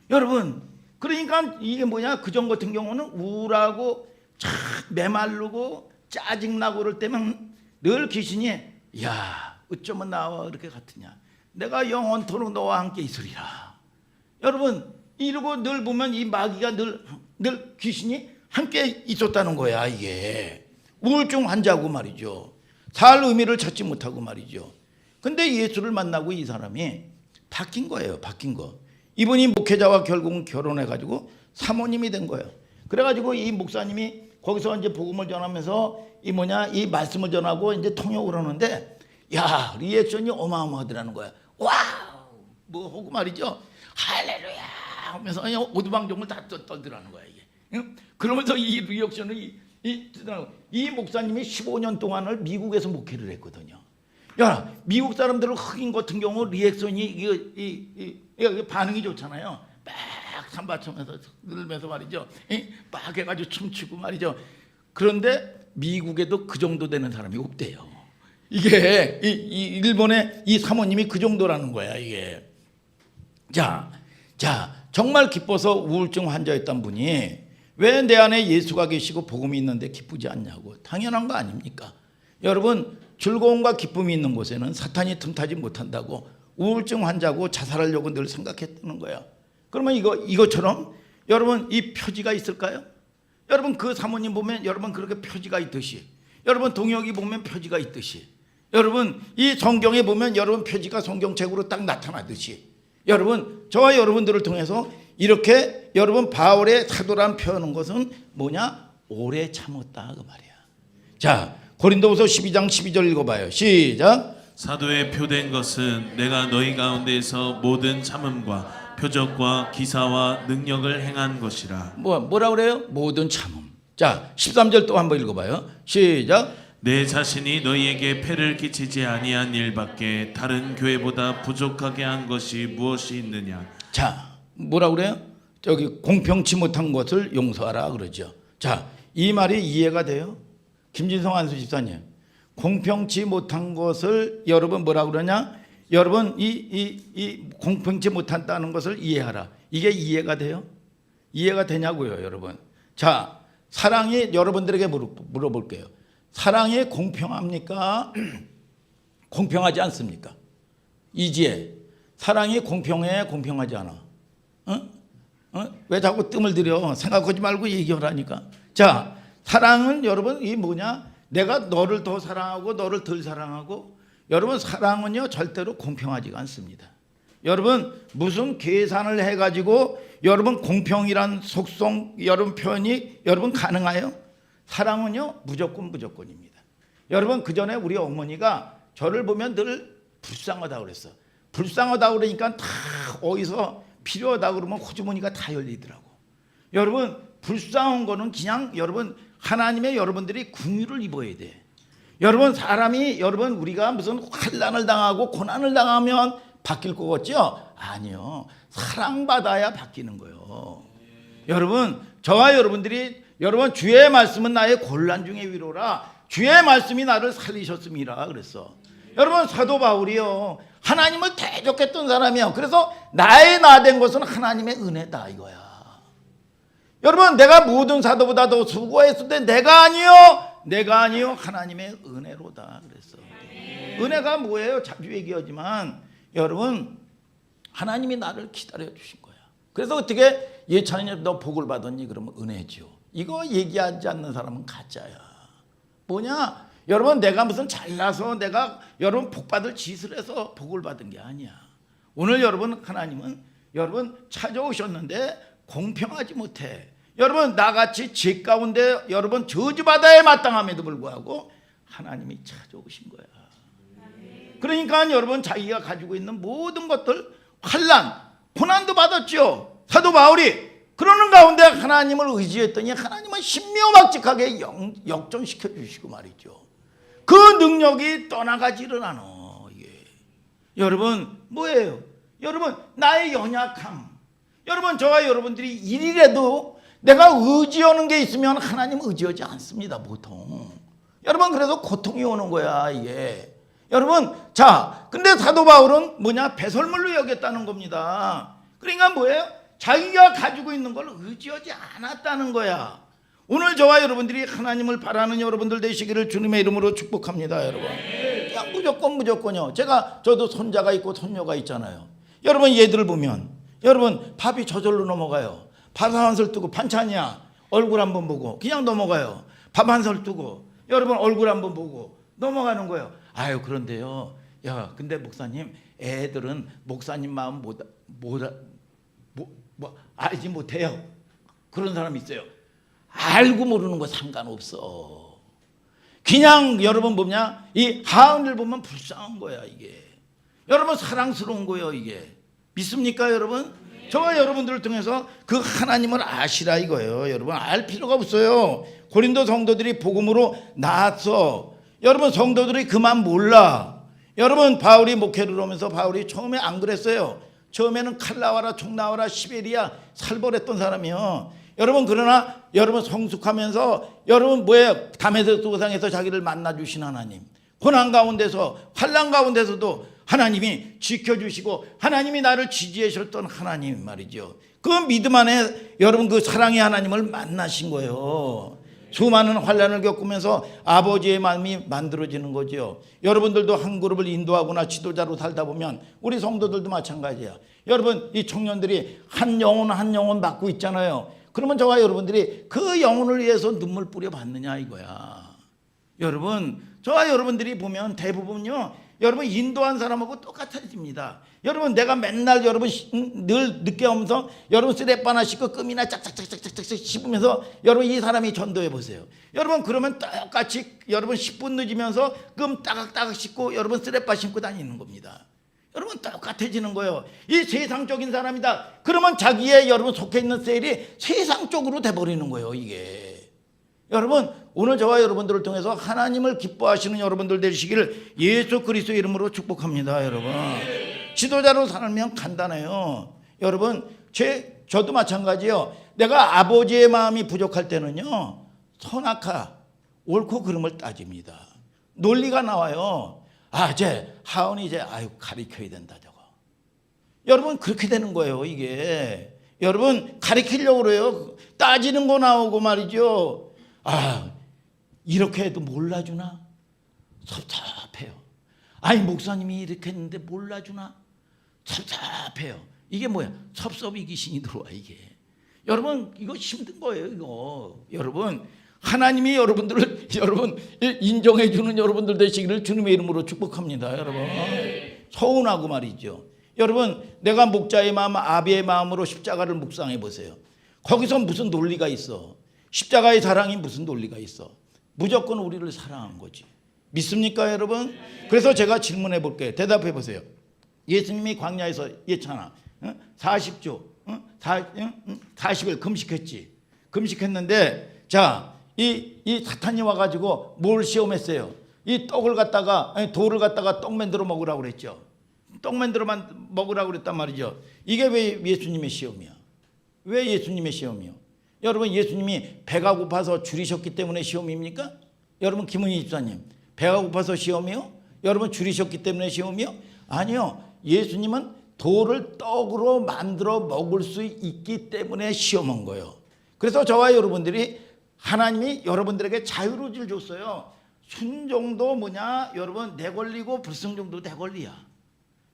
여러분 그러니까 이게 뭐냐 그전 같은 경우는 우울하고 참 메마르고 짜증나고 그럴 때면 늘 귀신이 야 어쩌면 나와 그렇게 같으냐 내가 영원토록 너와 함께 있으리라. 여러분 이러고 늘 보면 이 마귀가 늘 귀신이 함께 있었다는 거야 이게. 우울증 환자고 말이죠. 살 의미를 찾지 못하고 말이죠. 근데 예수를 만나고 이 사람이 바뀐 거예요. 바뀐 거. 이분이 목회자와 결국은 결혼해가지고 사모님이 된 거예요. 그래가지고 이 목사님이 거기서 이제 복음을 전하면서 이 말씀을 전하고 이제 통역을 하는데 야 리액션이 어마어마하더라는 거야. 와우 뭐 하고 말이죠. 할렐루야 하면서 오두방정을 다 떨더라는 거야 이게. 그러면서 이 리액션을 이 목사님이 15년 동안을 미국에서 목회를 했거든요. 야 미국 사람들은 흑인 같은 경우 리액션이 반응이 좋잖아요. 막 삼바치면서 늘면서 말이죠. 막 해가지고 춤추고 말이죠. 그런데 미국에도 그 정도 되는 사람이 없대요. 이게 일본의 이 사모님이 그 정도라는 거야 이게. 자 정말 기뻐서 우울증 환자였던 분이 왜 내 안에 예수가 계시고 복음이 있는데 기쁘지 않냐고. 당연한 거 아닙니까? 여러분 즐거움과 기쁨이 있는 곳에는 사탄이 틈타지 못한다고 우울증 환자고 자살하려고 늘 생각했다는 거야. 그러면 이것처럼 여러분 이 표지가 있을까요? 여러분 그 사모님 보면 여러분 그렇게 표지가 있듯이 여러분 동혁이 보면 표지가 있듯이 여러분 이 성경에 보면 여러분 표지가 성경책으로 딱 나타나듯이 여러분 저와 여러분들을 통해서 이렇게 여러분 바울의 사도란 표현한 것은 뭐냐? 오래 참았다 그 말이야. 자 고린도후서 12장 12절 읽어봐요. 시작. 사도의 표된 것은 내가 너희 가운데에서 모든 참음과 표적과 기사와 능력을 행한 것이라. 뭐라 그래요? 모든 참음. 자 13절 또 한번 읽어봐요. 시작. 내 자신이 너희에게 폐를 끼치지 아니한 일밖에 다른 교회보다 부족하게 한 것이 무엇이 있느냐. 자 뭐라 그래요? 저기 공평치 못한 것을 용서하라 그러죠. 자 이 말이 이해가 돼요? 김진성 안수 집사님 공평치 못한 것을 여러분 뭐라 그러냐? 여러분 이 공평치 못한다는 것을 이해하라. 이게 이해가 돼요? 이해가 되냐고요, 여러분. 자, 사랑이 여러분들에게 물어볼게요. 사랑이 공평합니까? 공평하지 않습니까? 이지혜, 사랑이 공평해, 공평하지 않아? 왜 자꾸 뜸을 들여? 생각하지 말고 얘기하라니까. 자, 사랑은 여러분 이 뭐냐? 내가 너를 더 사랑하고 너를 덜 사랑하고, 여러분 사랑은요 절대로 공평하지가 않습니다. 여러분 무슨 계산을 해가지고 여러분 공평이란 속성 여러분 표현이 여러분 가능해요? 사랑은요 무조건입니다. 여러분 그 전에 우리 어머니가 저를 보면 늘 불쌍하다고 그랬어. 불쌍하다고 그러니까 다 어디서 필요하다고 그러면 호주머니가 다 열리더라고. 여러분 불쌍한 거는 그냥 여러분 하나님의 여러분들이 긍휼을 입어야 돼. 여러분 사람이 여러분 우리가 무슨 환난을 당하고 고난을 당하면 바뀔 것 같죠? 아니요. 사랑받아야 바뀌는 거예요. 여러분 저와 여러분들이 여러분 주의 말씀은 나의 곤란 중의 위로라. 주의 말씀이 나를 살리셨음이라 그랬어. 여러분 사도 바울이요 하나님을 대적했던 사람이요. 그래서 나의 나 된 것은 하나님의 은혜다 이거야. 여러분 내가 모든 사도보다 더 수고했을 때 내가 아니요 하나님의 은혜로다 그랬어. 은혜가 뭐예요? 자주 얘기하지만 여러분 하나님이 나를 기다려 주신 거야. 그래서 어떻게 예찬이 너 복을 받았니? 그러면 은혜죠. 이거 얘기하지 않는 사람은 가짜야. 뭐냐? 여러분 내가 무슨 잘나서 내가 여러분 복 받을 짓을 해서 복을 받은 게 아니야. 오늘 여러분 하나님은 여러분 찾아오셨는데 공평하지 못해. 여러분 나같이 죄 가운데 여러분 저주받아야 마땅함에도 불구하고 하나님이 찾아오신 거야. 그러니까 여러분 자기가 가지고 있는 모든 것들 환난 고난도 받았죠. 사도 바울이 그러는 가운데 하나님을 의지했더니 하나님은 신묘막직하게 역전시켜 주시고 말이죠. 그 능력이 떠나가지를 않아. 이게. 여러분 뭐예요? 여러분 나의 연약함. 여러분 저와 여러분들이 일이라도 내가 의지하는 게 있으면 하나님 의지하지 않습니다 보통. 여러분 그래서 고통이 오는 거야 이게. 여러분 자 근데 사도 바울은 뭐냐? 배설물로 여겼다는 겁니다. 그러니까 뭐예요? 자기가 가지고 있는 걸 의지하지 않았다는 거야. 오늘 저와 여러분들이 하나님을 바라는 여러분들 되시기를 주님의 이름으로 축복합니다. 여러분 그냥 무조건요. 저도 손자가 있고 손녀가 있잖아요. 여러분 얘들을 보면 여러분 밥이 저절로 넘어가요. 밥 한 술 뜨고 반찬이야 얼굴 한번 보고 그냥 넘어가요. 밥 한 술 뜨고 여러분 얼굴 한번 보고 넘어가는 거예요. 아유 그런데요 야 근데 목사님 애들은 목사님 마음 알지 못해요. 그런 사람이 있어요. 알고 모르는 거 상관없어. 그냥 여러분 뭐냐 이 하은을 보면 불쌍한 거야 이게. 여러분 사랑스러운 거예요 이게. 믿습니까 여러분? 저와 여러분들을 통해서 그 하나님을 아시라 이거예요. 여러분 알 필요가 없어요. 고린도 성도들이 복음으로 나왔어. 여러분 성도들이 그만 몰라. 여러분 바울이 목회를 하면서 바울이 처음에 안 그랬어요. 처음에는 칼 나와라 총 나와라 시베리아 살벌했던 사람이요. 여러분 그러나 여러분 성숙하면서 여러분 뭐예요? 다메섹 도상에서 자기를 만나주신 하나님, 고난 가운데서 환난 가운데서도 하나님이 지켜주시고 하나님이 나를 지지하셨던 하나님 말이죠. 그 믿음 안에 여러분 그 사랑의 하나님을 만나신 거예요. 수많은 환난을 겪으면서 아버지의 마음이 만들어지는 거죠. 여러분들도 한 그룹을 인도하거나 지도자로 살다 보면 우리 성도들도 마찬가지야. 여러분 이 청년들이 한 영혼 받고 있잖아요. 그러면 저와 여러분들이 그 영혼을 위해서 눈물 뿌려 받느냐 이거야. 여러분 저와 여러분들이 보면 대부분요 여러분 인도한 사람하고 똑같아집니다. 여러분 내가 맨날 여러분 늘 늦게 오면서 여러분 쓰레빠 하나 씻고 끔이나 짝짝짝짝짝짝 씹으면서 여러분 이 사람이 전도해 보세요. 여러분 그러면 똑같이 여러분 10분 늦으면서 끔 따각따각 씻고 여러분 쓰레빠 신고 다니는 겁니다. 여러분 똑같아지는 거예요. 이 세상적인 사람이다. 그러면 자기의 여러분 속해 있는 셀이 세상적으로 돼버리는 거예요 이게. 여러분 오늘 저와 여러분들을 통해서 하나님을 기뻐하시는 여러분들 되시기를 예수 그리스도의 이름으로 축복합니다. 여러분 지도자로 살면 간단해요. 여러분 저도 마찬가지요. 내가 아버지의 마음이 부족할 때는요 선악하 옳고 그름을 따집니다. 논리가 나와요. 제 하은이 이제 가르쳐야 된다 저거. 여러분 그렇게 되는 거예요 이게. 여러분 가르치려고 그래요. 따지는 거 나오고 말이죠. 이렇게 해도 몰라주나? 섭섭해요. 목사님이 이렇게 했는데 몰라주나? 섭섭해요. 이게 뭐야? 섭섭이 귀신이 들어와 이게. 여러분 이거 힘든 거예요 이거. 여러분 하나님이 여러분들을 인정해 주는 여러분들 되시기를 주님의 이름으로 축복합니다. 여러분 서운하고 말이죠. 여러분 내가 목자의 마음 아비의 마음으로 십자가를 묵상해 보세요. 거기서 무슨 논리가 있어? 십자가의 사랑이 무슨 논리가 있어? 무조건 우리를 사랑한 거지. 믿습니까 여러분? 그래서 제가 질문해 볼게요. 대답해 보세요. 예수님이 광야에서 예찬아 40주 40일 금식했지. 금식했는데 이 사탄이 와가지고 뭘 시험했어요? 이 떡을 갖다가 돌을 갖다가 떡 만들어 먹으라고 그랬죠. 떡 만들어 먹으라고 그랬단 말이죠. 이게 왜 예수님의 시험이야? 왜 예수님의 시험이요? 여러분 예수님이 배가 고파서 줄이셨기 때문에 시험입니까? 여러분 김은희 집사님 배가 고파서 시험이요? 여러분 줄이셨기 때문에 시험이요? 아니요. 예수님은 돌을 떡으로 만들어 먹을 수 있기 때문에 시험한 거예요. 그래서 저와 여러분들이 하나님이 여러분들에게 자유의지를 줬어요. 순종도 여러분 내 권리고 불순종도 내 권리야.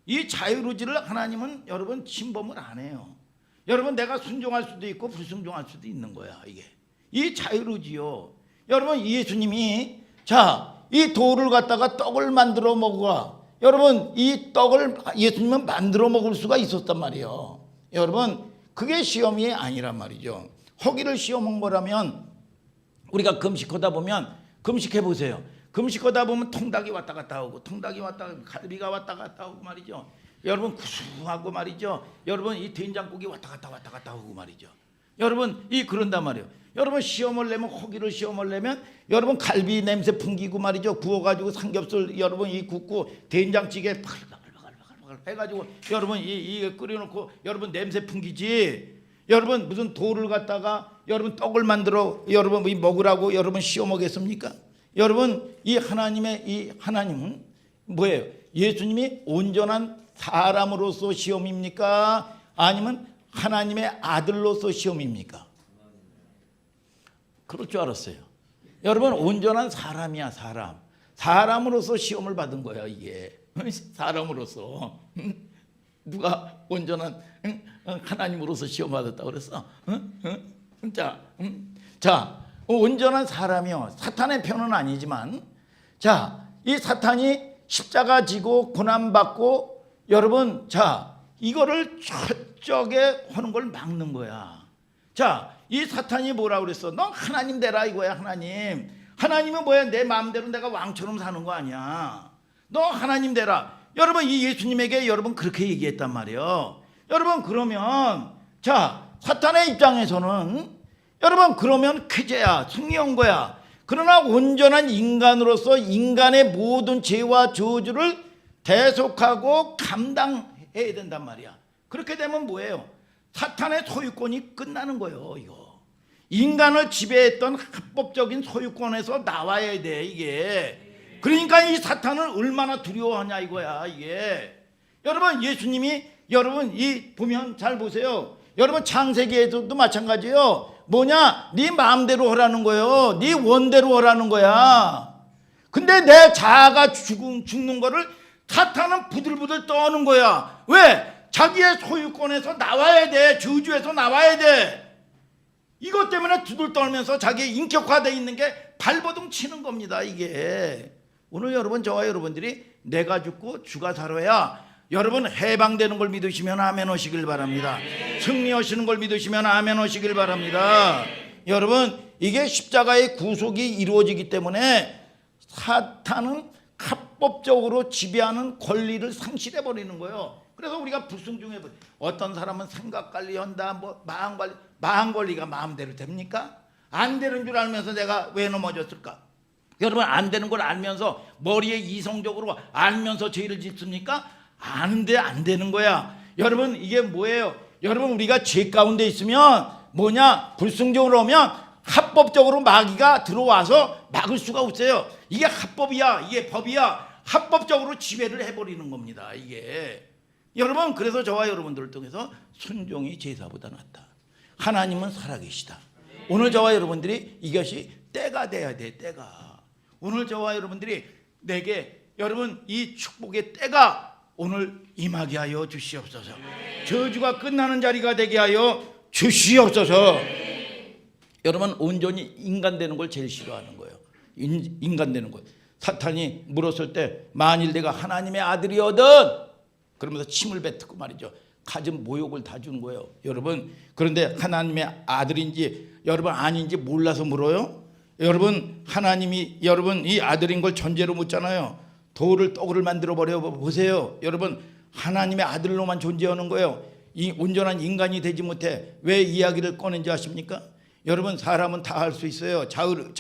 이 자유의지를 하나님은 여러분 침범을 안 해요. 여러분 내가 순종할 수도 있고 불순종할 수도 있는 거야 이게. 이 자유의지요. 여러분 예수님이 이 돌을 갖다가 떡을 만들어 먹어라. 여러분 이 떡을 예수님은 만들어 먹을 수가 있었단 말이에요. 여러분 그게 시험이 아니란 말이죠. 허기를 시험한 거라면 우리가 금식하다 보면 금식해 보세요. 금식하다 보면 통닭이 왔다 갔다 오고 통닭이 왔다 갈비가 왔다 갔다 오고 말이죠. 여러분 구수하고 말이죠. 여러분 이 된장국이 왔다 갔다 오고 말이죠. 여러분 그런단 말이에요. 여러분 시험을 내면 허기를 시험을 내면 여러분 갈비 냄새 풍기고 말이죠. 구워가지고 삼겹살 여러분 굽고 된장찌개 바글바글 해가지고 여러분 이 끓여놓고 여러분 냄새 풍기지. 여러분 무슨 돌을 갖다가 여러분 떡을 만들어 여러분 먹으라고 여러분 시험 오겠습니까? 여러분 이 하나님은 뭐예요? 예수님이 온전한 사람으로서 시험입니까? 아니면 하나님의 아들로서 시험입니까? 그럴 줄 알았어요. 여러분 온전한 사람이야 사람. 사람으로서 시험을 받은 거야 이게. 사람으로서. 누가 온전한 하나님으로서 시험 받았다고 그랬어? 온전한 사람이요. 사탄의 편은 아니지만 이 사탄이 십자가 지고 고난받고 여러분 이거를 철저하게 하는 걸 막는 거야. 이 사탄이 뭐라고 그랬어? 너 하나님 되라 이거야. 하나님은 뭐야? 내 마음대로 내가 왕처럼 사는 거 아니야. 너 하나님 되라. 여러분 이 예수님에게 여러분 그렇게 얘기했단 말이에요. 여러분 그러면 사탄의 입장에서는 여러분 그러면 쾌재야 승리한 거야. 그러나 온전한 인간으로서 인간의 모든 죄와 저주를 대속하고 감당해야 된단 말이야. 그렇게 되면 뭐예요? 사탄의 소유권이 끝나는 거예요. 이거 인간을 지배했던 합법적인 소유권에서 나와야 돼 이게. 그러니까 이 사탄을 얼마나 두려워하냐 이거야 이게. 여러분 예수님이 여러분 보면 잘 보세요. 여러분 창세기에서도 마찬가지예요. 네 마음대로 하라는 거예요. 네 원대로 하라는 거야. 근데 내 자아가 죽는 거를 사탄은 부들부들 떠는 거야. 왜? 자기의 소유권에서 나와야 돼. 저주에서 나와야 돼. 이것 때문에 두들 떨면서 자기의 인격화되어 있는 게 발버둥 치는 겁니다 이게. 오늘 여러분 저와 여러분들이 내가 죽고 주가 살아야 여러분 해방되는 걸 믿으시면 아멘 하시길 바랍니다. 승리하시는 걸 믿으시면 아멘 하시길 바랍니다. 여러분 이게 십자가의 구속이 이루어지기 때문에 사탄은 합법적으로 지배하는 권리를 상실해 버리는 거예요. 그래서 우리가 불순종해 버려. 어떤 사람은 생각 관리한다, 마음 관리가 마음대로 됩니까? 안 되는 줄 알면서 내가 왜 넘어졌을까? 여러분 안 되는 걸 알면서 머리에 이성적으로 알면서 죄를 짓습니까? 아는데 안 되는 거야. 여러분 이게 뭐예요? 여러분 우리가 죄 가운데 있으면 불순종으로 오면 합법적으로 마귀가 들어와서 막을 수가 없어요. 이게 합법이야 이게 법이야. 합법적으로 지배를 해버리는 겁니다. 이게 여러분, 그래서 저와 여러분들을 통해서 순종이 제사보다 낫다. 하나님은 살아계시다. 오늘 저와 여러분들이 이것이 때가 돼야 돼. 때가 오늘 저와 여러분들이 내게 여러분 이 축복의 때가 오늘 임하게 하여 주시옵소서. 저주가 끝나는 자리가 되게 하여 주시옵소서. 여러분, 온전히 인간 되는 걸 제일 싫어하는 거예요. 인간 되는 거예요. 사탄이 물었을 때 만일 내가 하나님의 아들이거든, 그러면서 침을 뱉고 말이죠. 가진 모욕을 다 주는 거예요. 여러분, 그런데 하나님의 아들인지 여러분 아닌지 몰라서 물어요? 여러분, 하나님이 여러분 이 아들인 걸 전제로 묻잖아요. 돌을 떡을 만들어 버려 보세요. 여러분, 하나님의 아들로만 존재하는 거예요. 이 온전한 인간이 되지 못해. 왜 이야기를 꺼낸지 아십니까? 여러분, 사람은 다 할 수 있어요. 자율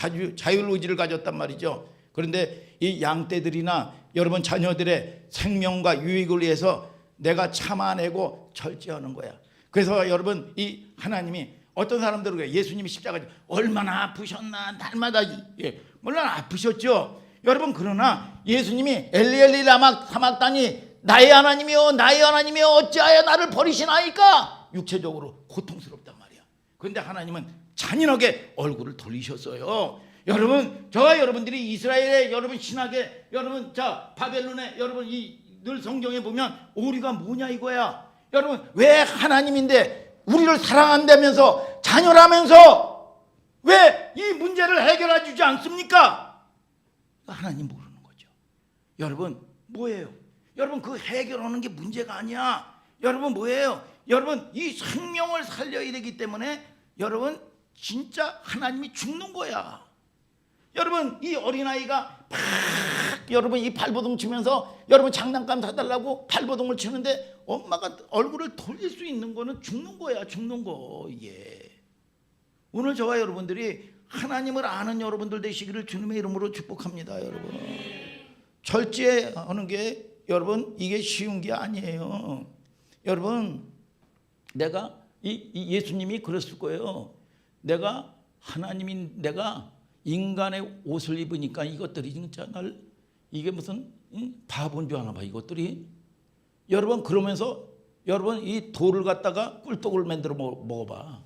의지를 가졌단 말이죠. 그런데 이 양떼들이나 여러분 자녀들의 생명과 유익을 위해서 내가 참아내고 절제하는 거야. 그래서 여러분, 이 하나님이 어떤 사람들은 그래요. 예수님이 십자가 얼마나 아프셨나, 날마다 물론 아프셨죠. 여러분, 그러나 예수님이 엘리 라마 사막다니 나의 하나님이여 나의 하나님이여 어찌하여 나를 버리시나이까, 육체적으로 고통스럽단 말이야. 그런데 하나님은 잔인하게 얼굴을 돌리셨어요. 여러분, 저와 여러분들이 이스라엘의 여러분 신학에 여러분 자 바벨론에 여러분 이 늘 성경에 보면 오리가 뭐냐 이거야. 여러분, 왜 하나님인데 우리를 사랑한다면서 자녀라면서 왜 이 문제를 해결해 주지 않습니까? 하나님 모르는 거죠. 여러분, 뭐예요? 여러분, 그 해결하는 게 문제가 아니야. 여러분, 뭐예요? 여러분, 이 생명을 살려야 되기 때문에 여러분 진짜 하나님이 죽는 거야. 여러분, 이 어린아이가 팍 여러분 이 발버둥 치면서 여러분 장난감 사달라고 발버둥을 치는데 엄마가 얼굴을 돌릴 수 있는 거는 죽는 거야. 죽는 거. 이게 오늘 저와 여러분들이 하나님을 아는 여러분들 되시기를 주님의 이름으로 축복합니다. 여러분, 절제하는 게 여러분 이게 쉬운 게 아니에요. 여러분, 내가 이 예수님이 그랬을 거예요. 내가 하나님인 내가 인간의 옷을 입으니까 이것들이 진짜 날 이게 무슨 바본 줄 아나 봐 이것들이. 여러분, 그러면서 여러분 이 돌을 갖다가 꿀떡을 만들어 먹어봐.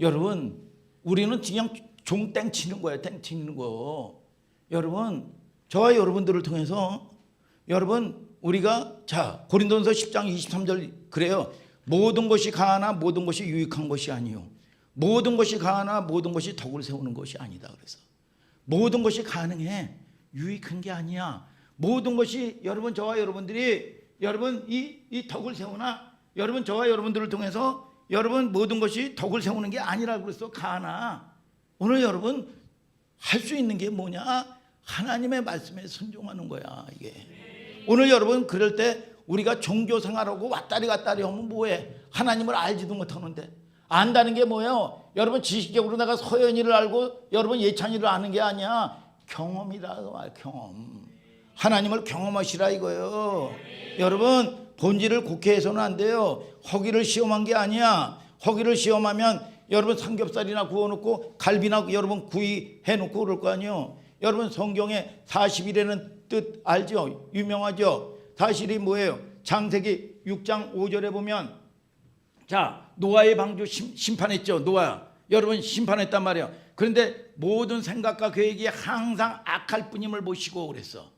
여러분, 우리는 그냥 종땡 치는 거예요. 땡 치는 거. 여러분, 저와 여러분들을 통해서 여러분 우리가 자 고린도전서 10장 23절 그래요. 모든 것이 가하나 모든 것이 유익한 것이 아니요 모든 것이 가하나 모든 것이 덕을 세우는 것이 아니다. 그래서 모든 것이 가능해. 유익한 게 아니야. 모든 것이 여러분 저와 여러분들이 여러분 이 덕을 세우나 여러분 저와 여러분들을 통해서 여러분 모든 것이 덕을 세우는 게 아니라고 그랬어. 가하나 오늘 여러분 할 수 있는 게 뭐냐? 하나님의 말씀에 순종하는 거야. 이게 오늘 여러분 그럴 때 우리가 종교 생활하고 왔다리 갔다리 하면 뭐해? 하나님을 알지도 못하는데. 안다는 게 뭐예요? 여러분 지식적으로 내가 서연이를 알고 여러분 예찬이를 아는 게 아니야. 경험이다. 경험. 하나님을 경험하시라 이거예요. 여러분, 본질을 곡해해서는 안 돼요. 허기를 시험한 게 아니야. 허기를 시험하면 여러분 삼겹살이나 구워놓고 갈비나 여러분 구이해놓고 그럴 거 아니에요. 여러분 성경에 40일에는 뜻 알죠? 유명하죠? 사실이 뭐예요? 창세기 6장 5절에 보면 자 노아의 방주 심판했죠. 노아 여러분 심판했단 말이에요. 그런데 모든 생각과 계획이 항상 악할 뿐임을 모시고 그랬어.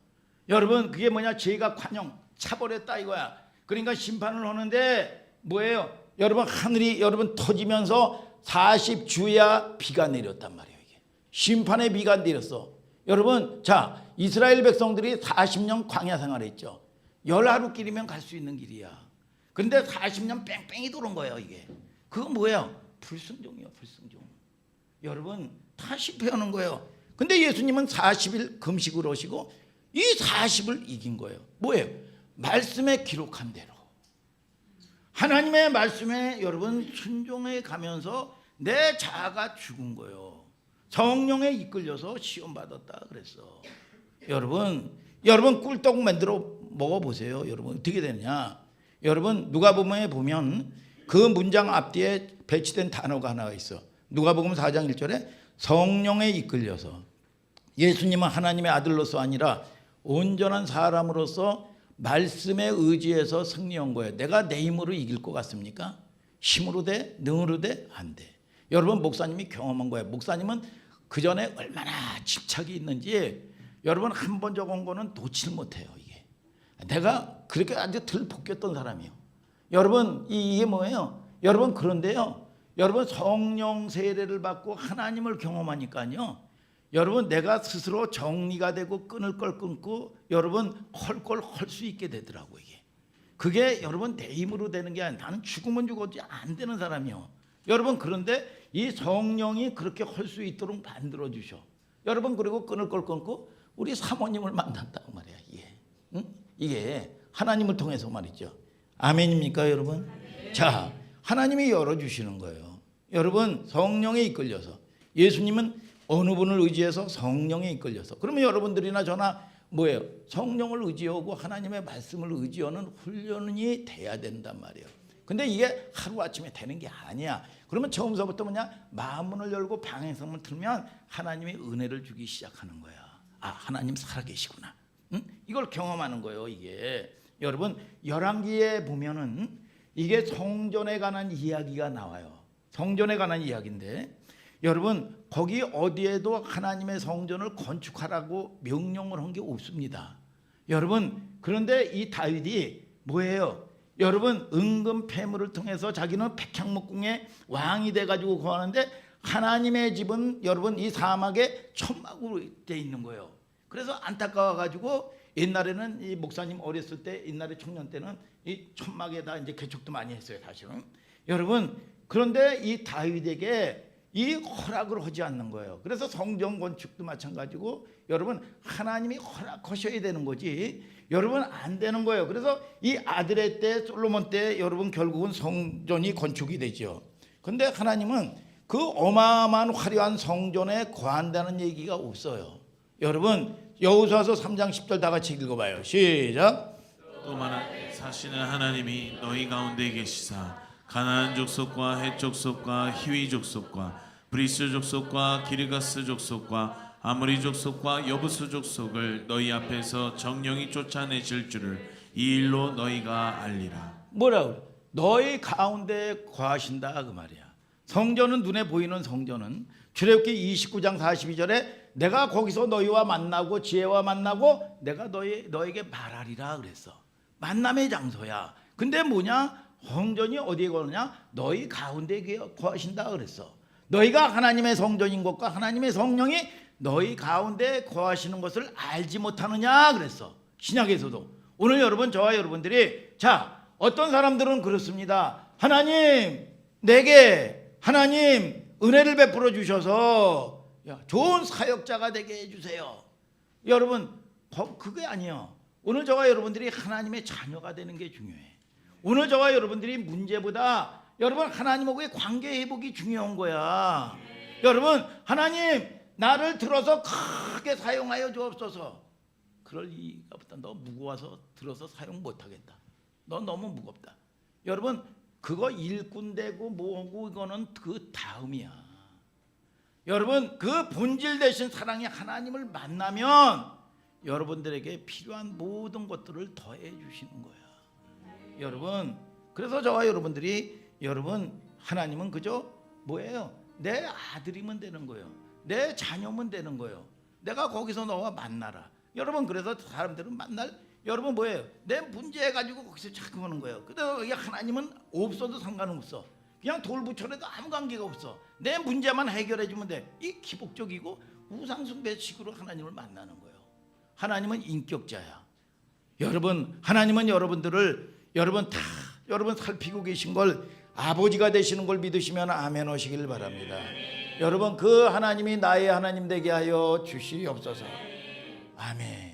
여러분 그게 뭐냐? 죄가 관용 차버렸다 이거야. 그러니까 심판을 하는데 뭐예요? 여러분 하늘이 여러분 터지면서 40주야 비가 내렸단 말이에요. 이게 심판의 비가 내렸어. 여러분 자 이스라엘 백성들이 40년 광야 생활했죠. 10하루길이면 갈 수 있는 길이야. 근데 40년 뺑뺑이 도는 거예요. 이게 그건 뭐예요? 불순종이요. 불순종. 여러분 다 실패하는 거예요. 근데 예수님은 40일 금식을 하시고 이 40을 이긴 거예요. 뭐예요? 말씀에 기록한 대로 하나님의 말씀에 여러분 순종해 가면서 내 자아가 죽은 거예요. 성령에 이끌려서 시험 받았다 그랬어. 여러분 꿀떡 만들어 먹어보세요. 여러분 어떻게 되느냐? 여러분 누가복음에 보면 그 문장 앞뒤에 배치된 단어가 하나가 있어. 누가복음 4장 1절에 성령에 이끌려서 예수님은 하나님의 아들로서 아니라 온전한 사람으로서 말씀에 의지해서 승리한 거예요. 내가 내 힘으로 이길 것 같습니까? 힘으로 돼? 능으로 돼? 안 돼. 여러분 목사님이 경험한 거예요. 목사님은 그 전에 얼마나 집착이 있는지 여러분 한 번 적은 거는 놓칠 못해요. 이게 내가 그렇게 아주 들볶였던 사람이요. 여러분 이게 뭐예요? 여러분 그런데요. 여러분 성령 세례를 받고 하나님을 경험하니까요. 여러분 내가 스스로 정리가 되고 끊을 걸 끊고 여러분 할 걸 할 수 있게 되더라고 이게. 그게 여러분 내 힘으로 되는 게 아니라 나는 죽으면 죽어도 안 되는 사람이요. 여러분 그런데 이 성령이 그렇게 할 수 있도록 만들어 주셔. 여러분 그리고 끊을 걸 끊고 우리 사모님을 만났다고 말이야. 이게 응? 이게 하나님을 통해서 말이죠. 아멘입니까 여러분? 자, 하나님이 열어주시는 거예요. 여러분 성령에 이끌려서 예수님은 어느 분을 의지해서 성령에 이끌려서 그러면 여러분들이나 저나 뭐예요? 성령을 의지하고 하나님의 말씀을 의지하는 훈련이 돼야 된단 말이에요. 근데 이게 하루아침에 되는 게 아니야. 그러면 처음서부터 뭐냐? 마음문을 열고 방향성을 틀면 하나님이 은혜를 주기 시작하는 거야. 아, 하나님 살아계시구나. 응? 이걸 경험하는 거예요. 이게 여러분 열왕기에 보면은 이게 성전에 관한 이야기가 나와요. 성전에 관한 이야기인데 여러분 거기 어디에도 하나님의 성전을 건축하라고 명령을 한 게 없습니다. 여러분 그런데 이 다윗이 뭐예요? 여러분 은금 폐물을 통해서 자기는 백향목궁의 왕이 돼가지고 구하는데 하나님의 집은 여러분 이 사막에 천막으로 돼 있는 거예요. 그래서 안타까워가지고 옛날에는 이 목사님 어렸을 때 옛날에 청년 때는 이 천막에다 이제 개척도 많이 했어요 사실은. 여러분 그런데 이 다윗에게 이 허락을 하지 않는 거예요. 그래서 성전 건축도 마찬가지고 여러분 하나님이 허락하셔야 되는 거지 여러분 안 되는 거예요. 그래서 이 아들의 때 솔로몬 때 여러분 결국은 성전이 건축이 되죠. 근데 하나님은 그 어마어마한 화려한 성전에 거한다는 얘기가 없어요. 여러분 여호수아서 3장 10절 다 같이 읽어봐요. 시작. 또 말하되 사시는 하나님이 너희 가운데 계시사 가나안 족속과 헷 족속과 히위 족속과 브리스 족속과 기르가스 족속과 아모리 족속과 여부스 족속을 너희 앞에서 정령이 쫓아내실 줄을 이 일로 너희가 알리라. 뭐라고? 너희 가운데 거하신다 그 말이야. 성전은 눈에 보이는 성전은 출애굽기 29장 42절에 내가 거기서 너희와 만나고 지혜와 만나고 내가 너에게 말하리라 그랬어. 만남의 장소야. 근데 뭐냐? 성전이 어디에 거느냐? 너희 가운데 거하신다 그랬어. 너희가 하나님의 성전인 것과 하나님의 성령이 너희 가운데 거하시는 것을 알지 못하느냐 그랬어. 신약에서도. 오늘 여러분 저와 여러분들이 자 어떤 사람들은 그렇습니다. 하나님 내게 하나님 은혜를 베풀어 주셔서 좋은 사역자가 되게 해주세요. 여러분 그게 아니에요. 오늘 저와 여러분들이 하나님의 자녀가 되는 게 중요해. 오늘 저와 여러분들이 문제보다 여러분 하나님하고의 관계 회복이 중요한 거야. 여러분 하나님 나를 들어서 크게 사용하여 주옵소서. 그럴 리가 없다. 너 무거워서 들어서 사용 못하겠다. 너 너무 무겁다. 여러분 그거 일꾼 되고 뭐고 이거는 그 다음이야. 여러분 그 본질 되신 사랑이 하나님을 만나면 여러분들에게 필요한 모든 것들을 더해 주시는 거야. 여러분 그래서 저와 여러분들이 여러분 하나님은 그저 뭐예요? 내 아들이면 되는 거예요. 내 자녀면 되는 거예요. 내가 거기서 너와 만나라. 여러분 그래서 사람들은 만날 여러분 뭐예요? 내 문제 가지고 거기서 자꾸 하는 거예요. 근데 하나님은 없어도 상관없어. 그냥 돌 붙여라도 아무 관계가 없어. 내 문제만 해결해 주면 돼. 이 기복적이고 우상숭배식으로 하나님을 만나는 거예요. 하나님은 인격자야. 여러분 하나님은 여러분들을 여러분 다 여러분 살피고 계신 걸 아버지가 되시는 걸 믿으시면 아멘 하시길 바랍니다. 여러분 그 하나님이 나의 하나님 되게 하여 주시옵소서. 아멘.